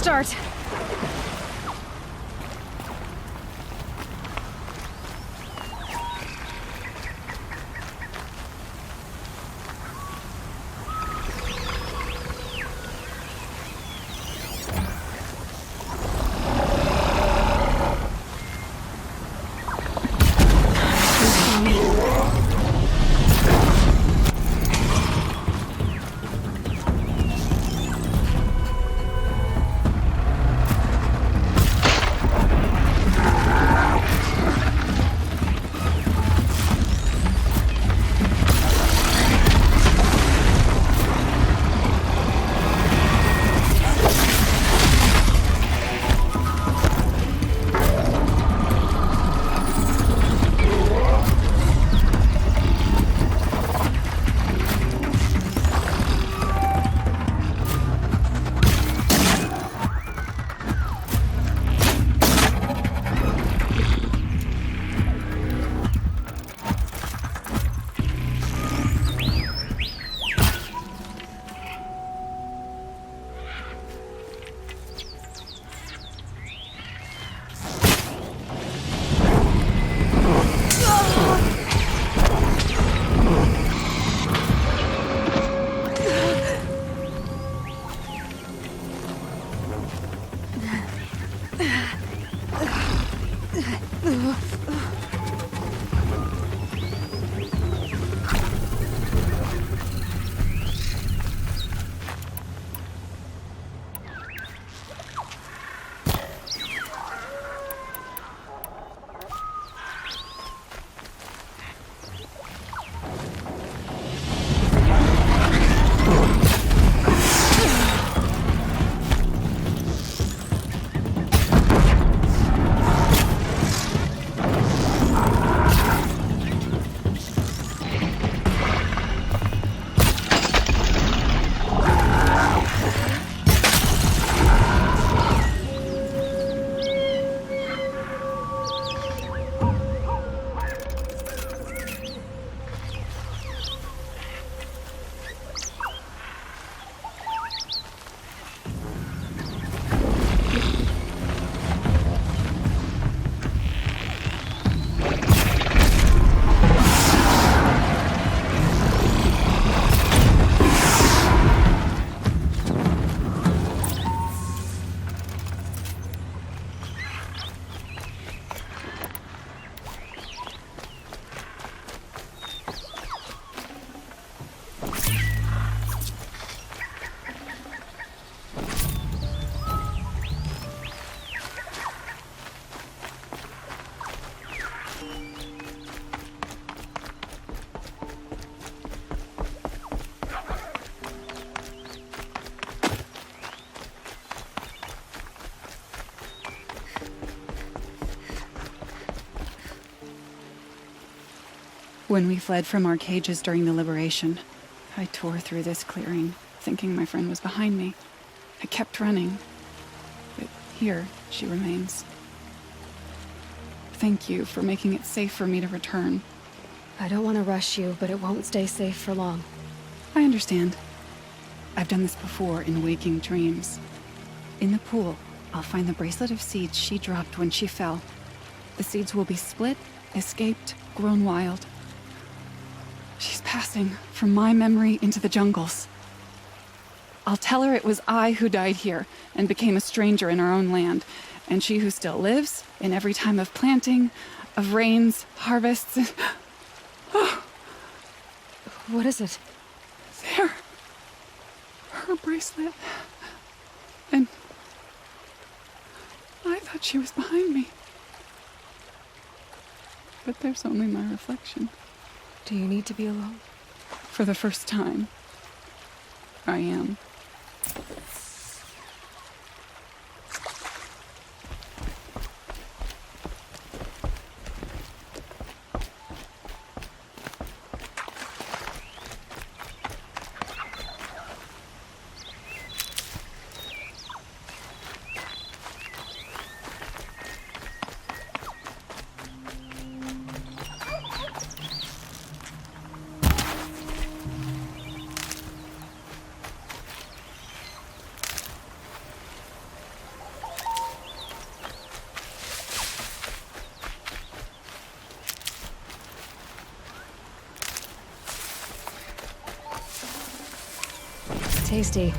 Start. When we fled from our cages during the liberation, I tore through this clearing, thinking my friend was behind me. I kept running, but here she remains. Thank you for making it safe for me to return. I don't want to rush you, but it won't stay safe for long. I understand. I've done this before in waking dreams. In the pool, I'll find the bracelet of seeds she dropped when she fell. The seeds will be split, escaped, grown wild. She's passing from my memory into the jungles. I'll tell her it was I who died here and became a stranger in our own land, and she who still lives in every time of planting, of rains, harvests, and... Oh. What is it? There. Her bracelet. And I thought she was behind me. But there's only my reflection. Do you need to be alone? For the first time, I am. Tasty.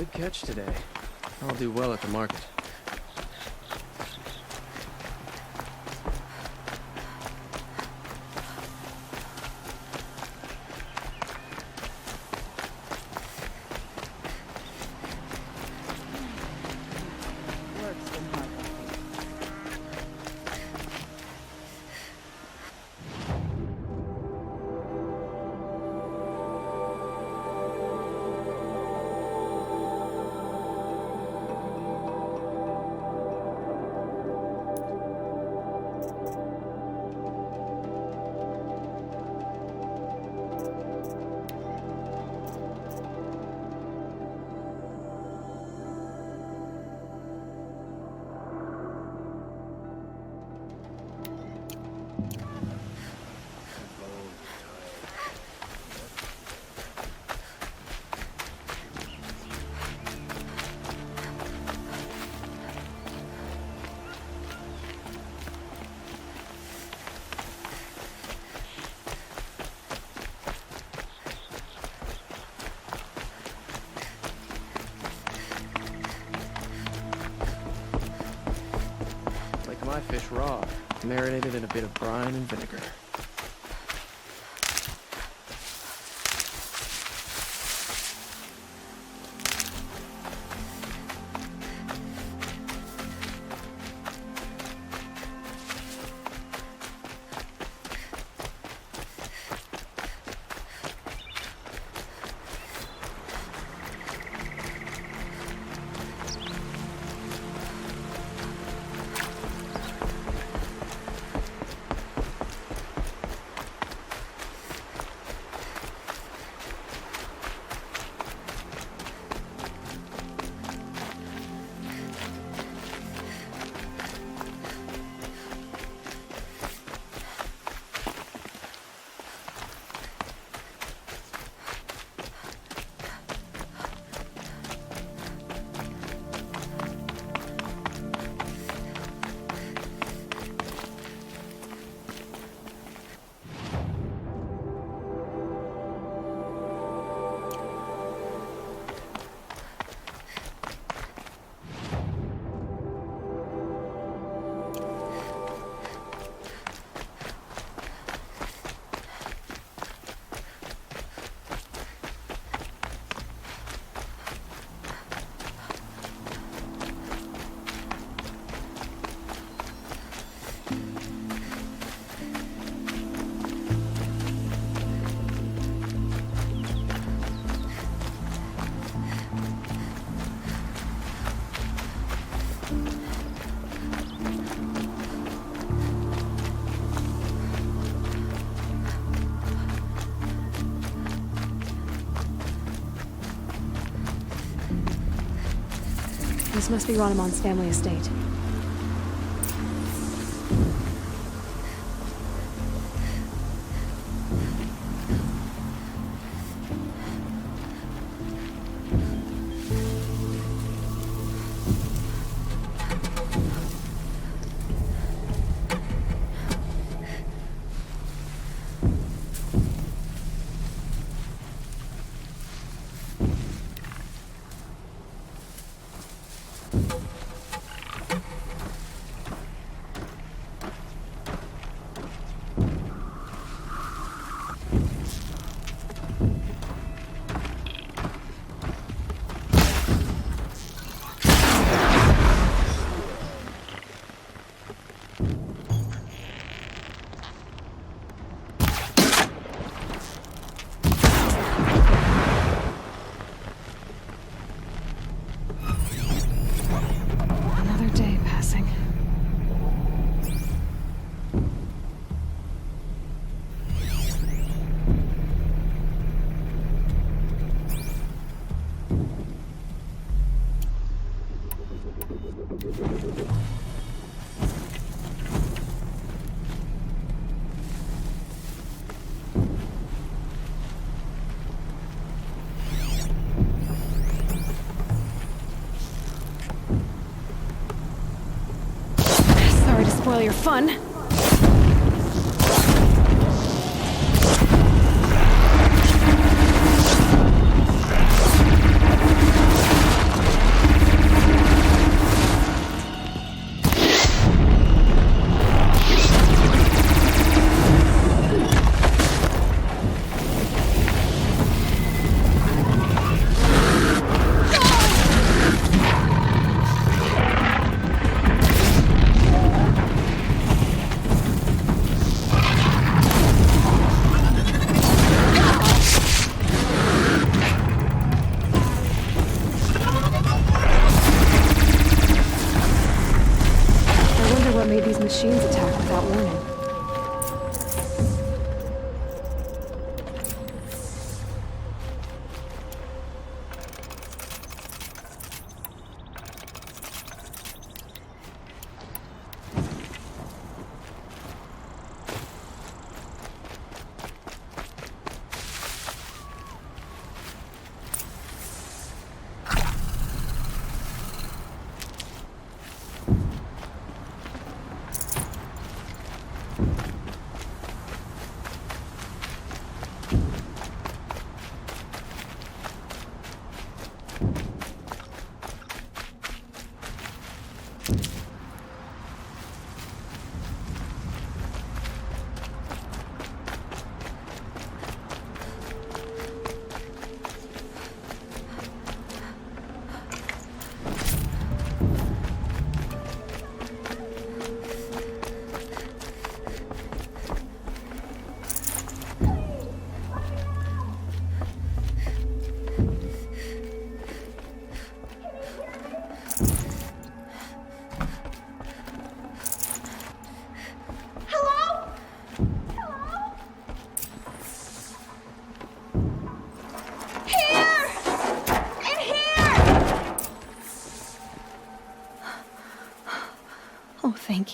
Good catch today. I'll do well at the market. My fish raw, marinated in a bit of brine and vinegar. This must be Ranamon's family estate. Spoil your fun.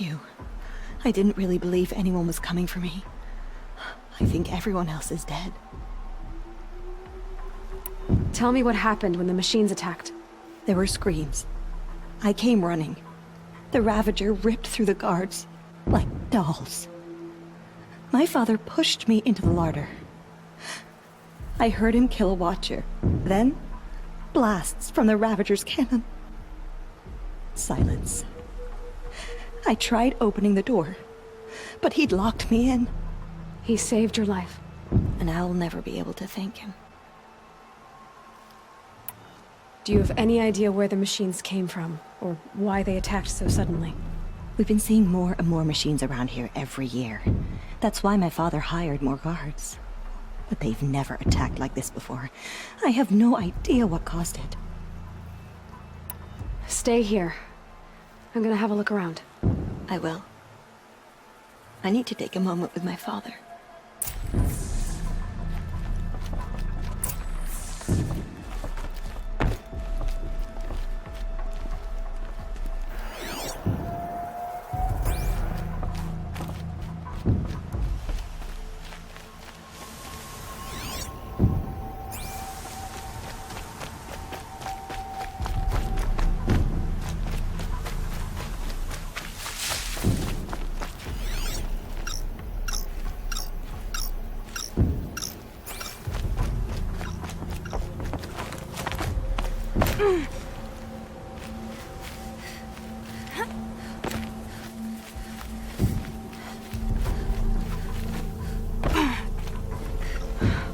Thank you. I didn't really believe anyone was coming for me. I think everyone else is dead. Tell me what happened when the machines attacked. There were screams. I came running. The Ravager ripped through the guards like dolls. My father pushed me into the larder. I heard him kill a watcher. Then, blasts from the Ravager's cannon. Silence. I tried opening the door, but he'd locked me in. He saved your life. And I'll never be able to thank him. Do you have any idea where the machines came from, or why they attacked so suddenly? We've been seeing more and more machines around here every year. That's why my father hired more guards. But they've never attacked like this before. I have no idea what caused it. Stay here. I'm gonna have a look around. I will. I need to take a moment with my father.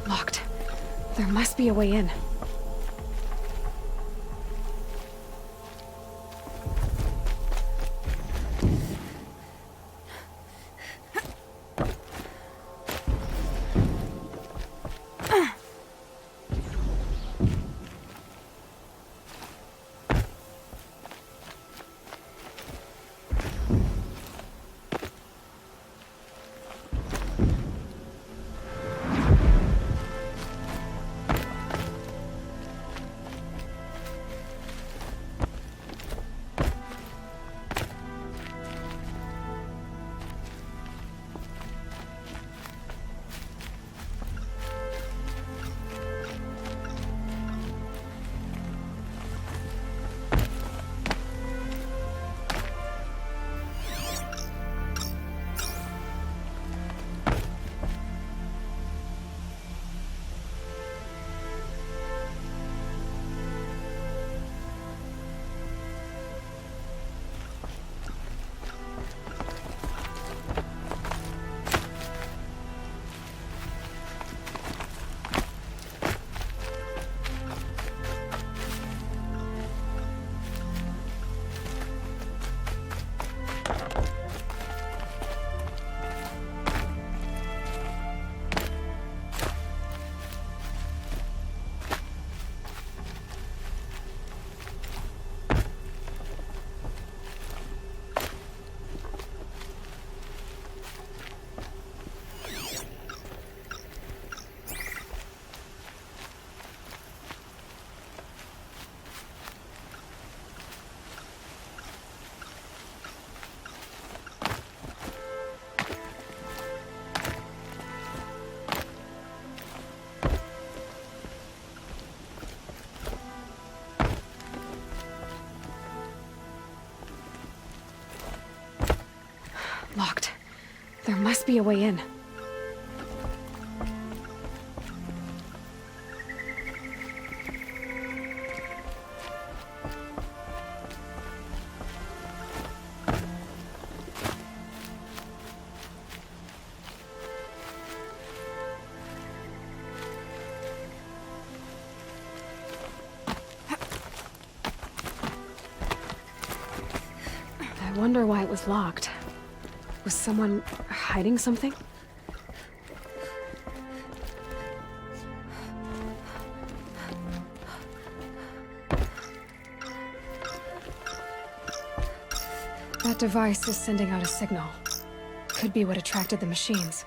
Locked. There must be a way in. Locked. There must be a way in. I wonder why it was locked. Was someone hiding something? That device is sending out a signal. Could be what attracted the machines.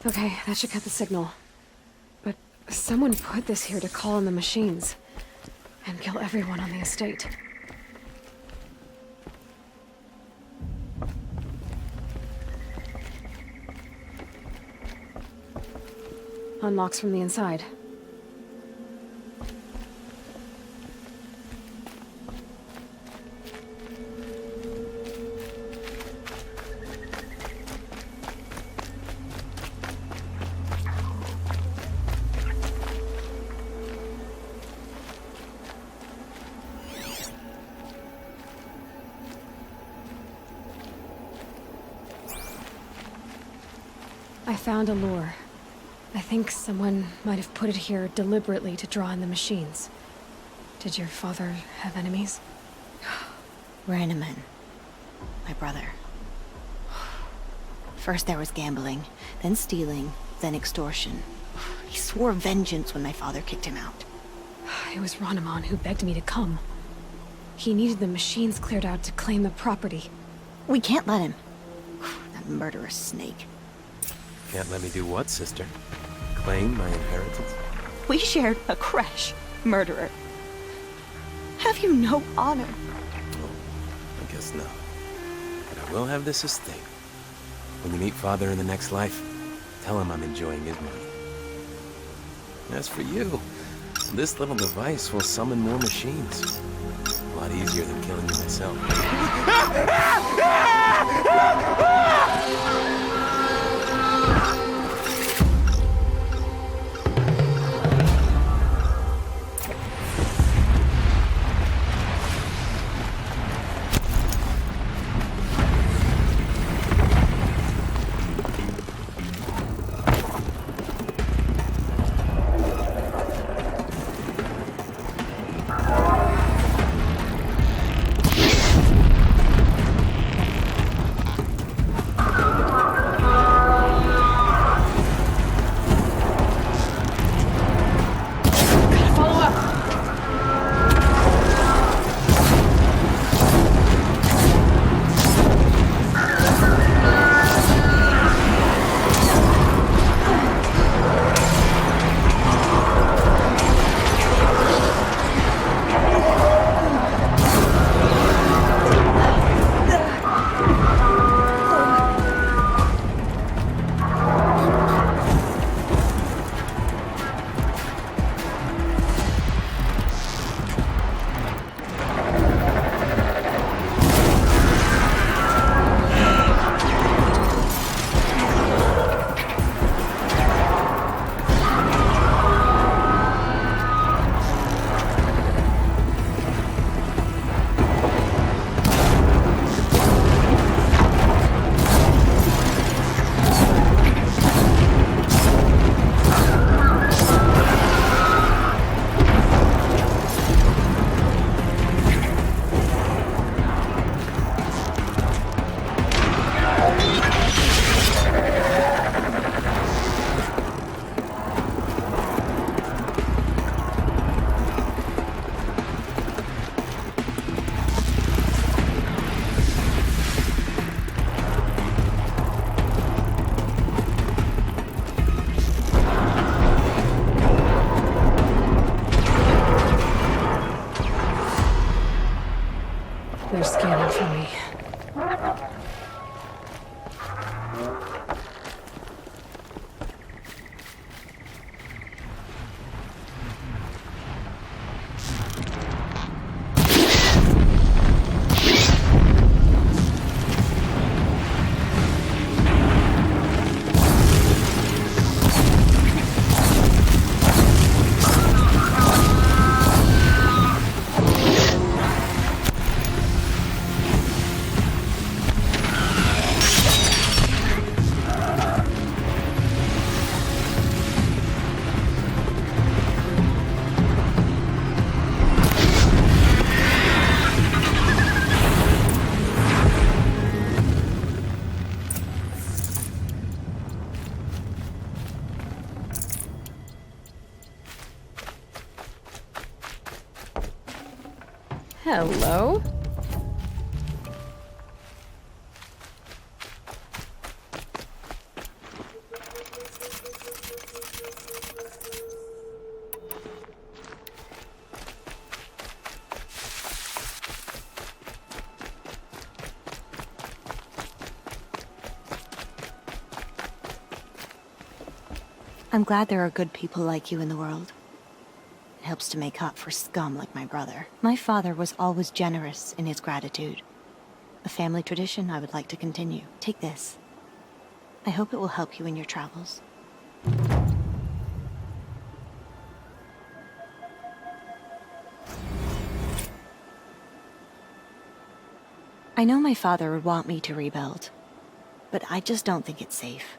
Okay, that should cut the signal. But someone put this here to call on the machines. And kill everyone on the estate. Unlocks from the inside. I found a lure. I think someone might have put it here deliberately to draw in the machines. Did your father have enemies? Rainaman. My brother. First there was gambling, then stealing, then extortion. He swore vengeance when my father kicked him out. It was Rainaman who begged me to come. He needed the machines cleared out to claim the property. We can't let him. That murderous snake. Can't let me do what, sister? Claim my inheritance? We shared a creche, murderer. Have you no honor? Oh, I guess not. But I will have this estate. When you meet father in the next life, tell him I'm enjoying his money. As for you, this little device will summon more machines. A lot easier than killing you myself. They're scanning for me. Hello? I'm glad there are good people like you in the world. It helps to make up for scum like my brother. My father was always generous in his gratitude. A family tradition I would like to continue. Take this. I hope it will help you in your travels. I know my father would want me to rebuild, but I just don't think it's safe.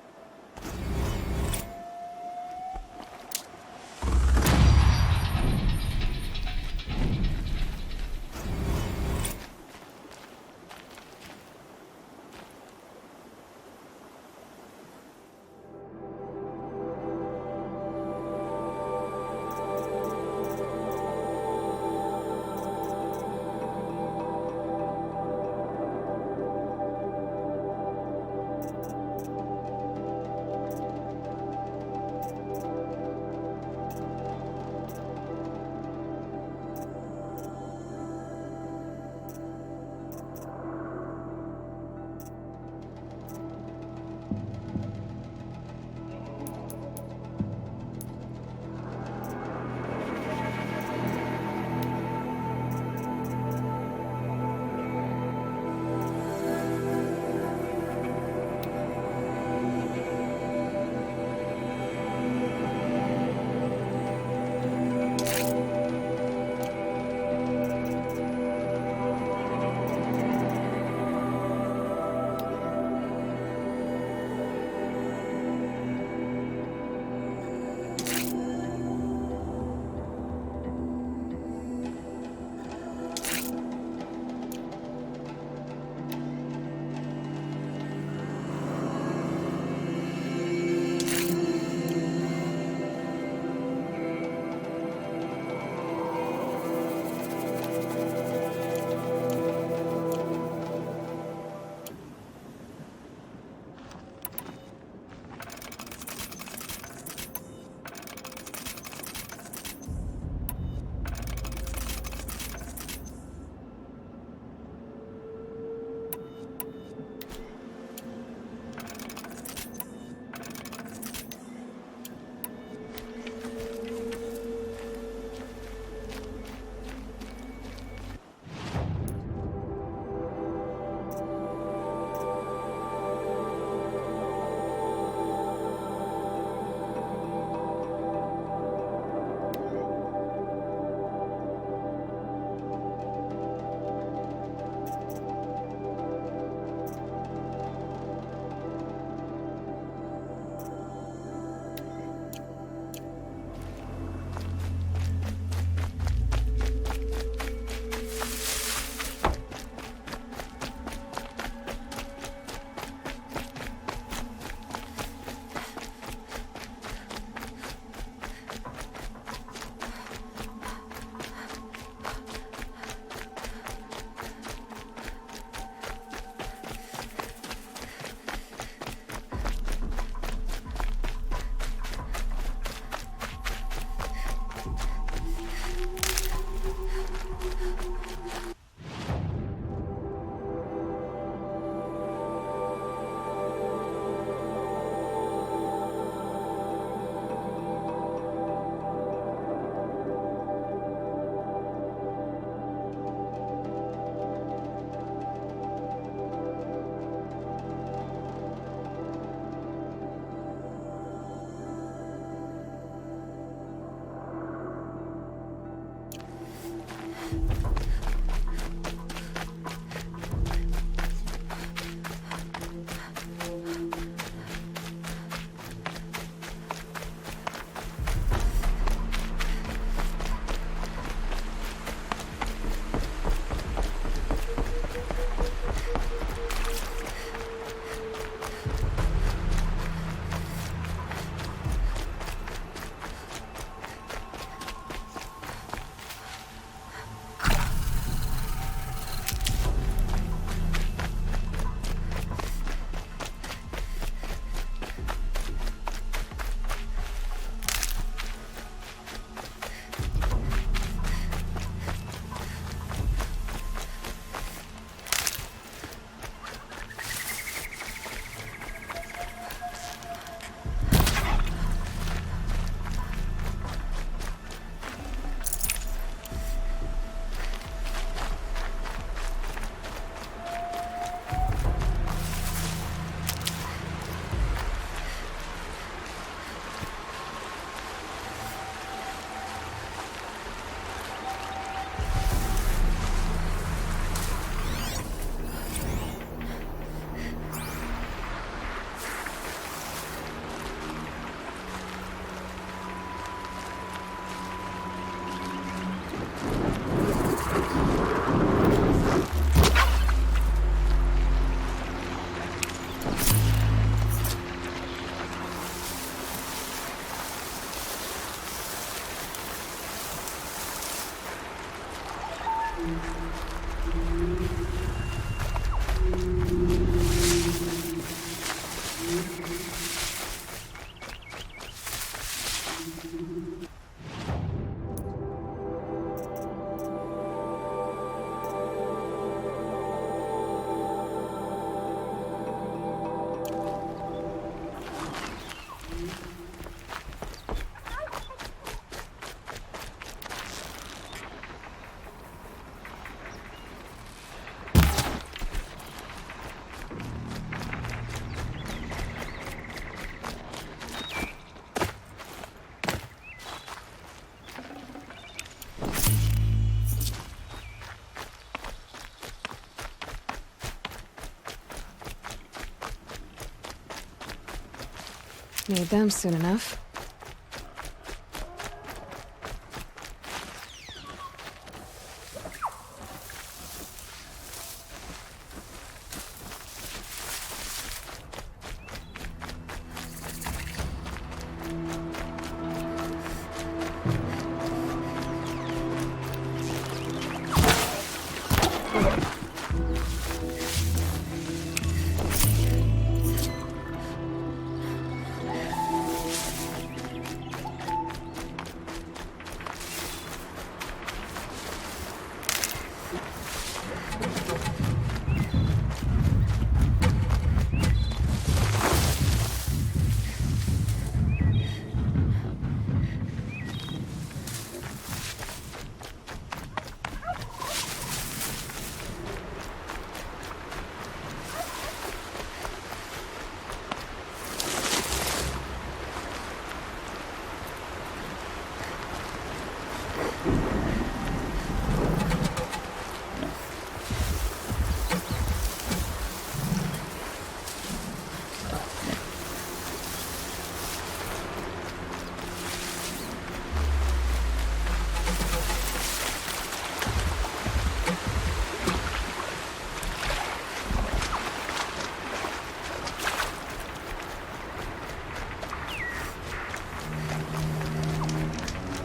Need them soon enough.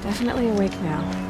Definitely awake now.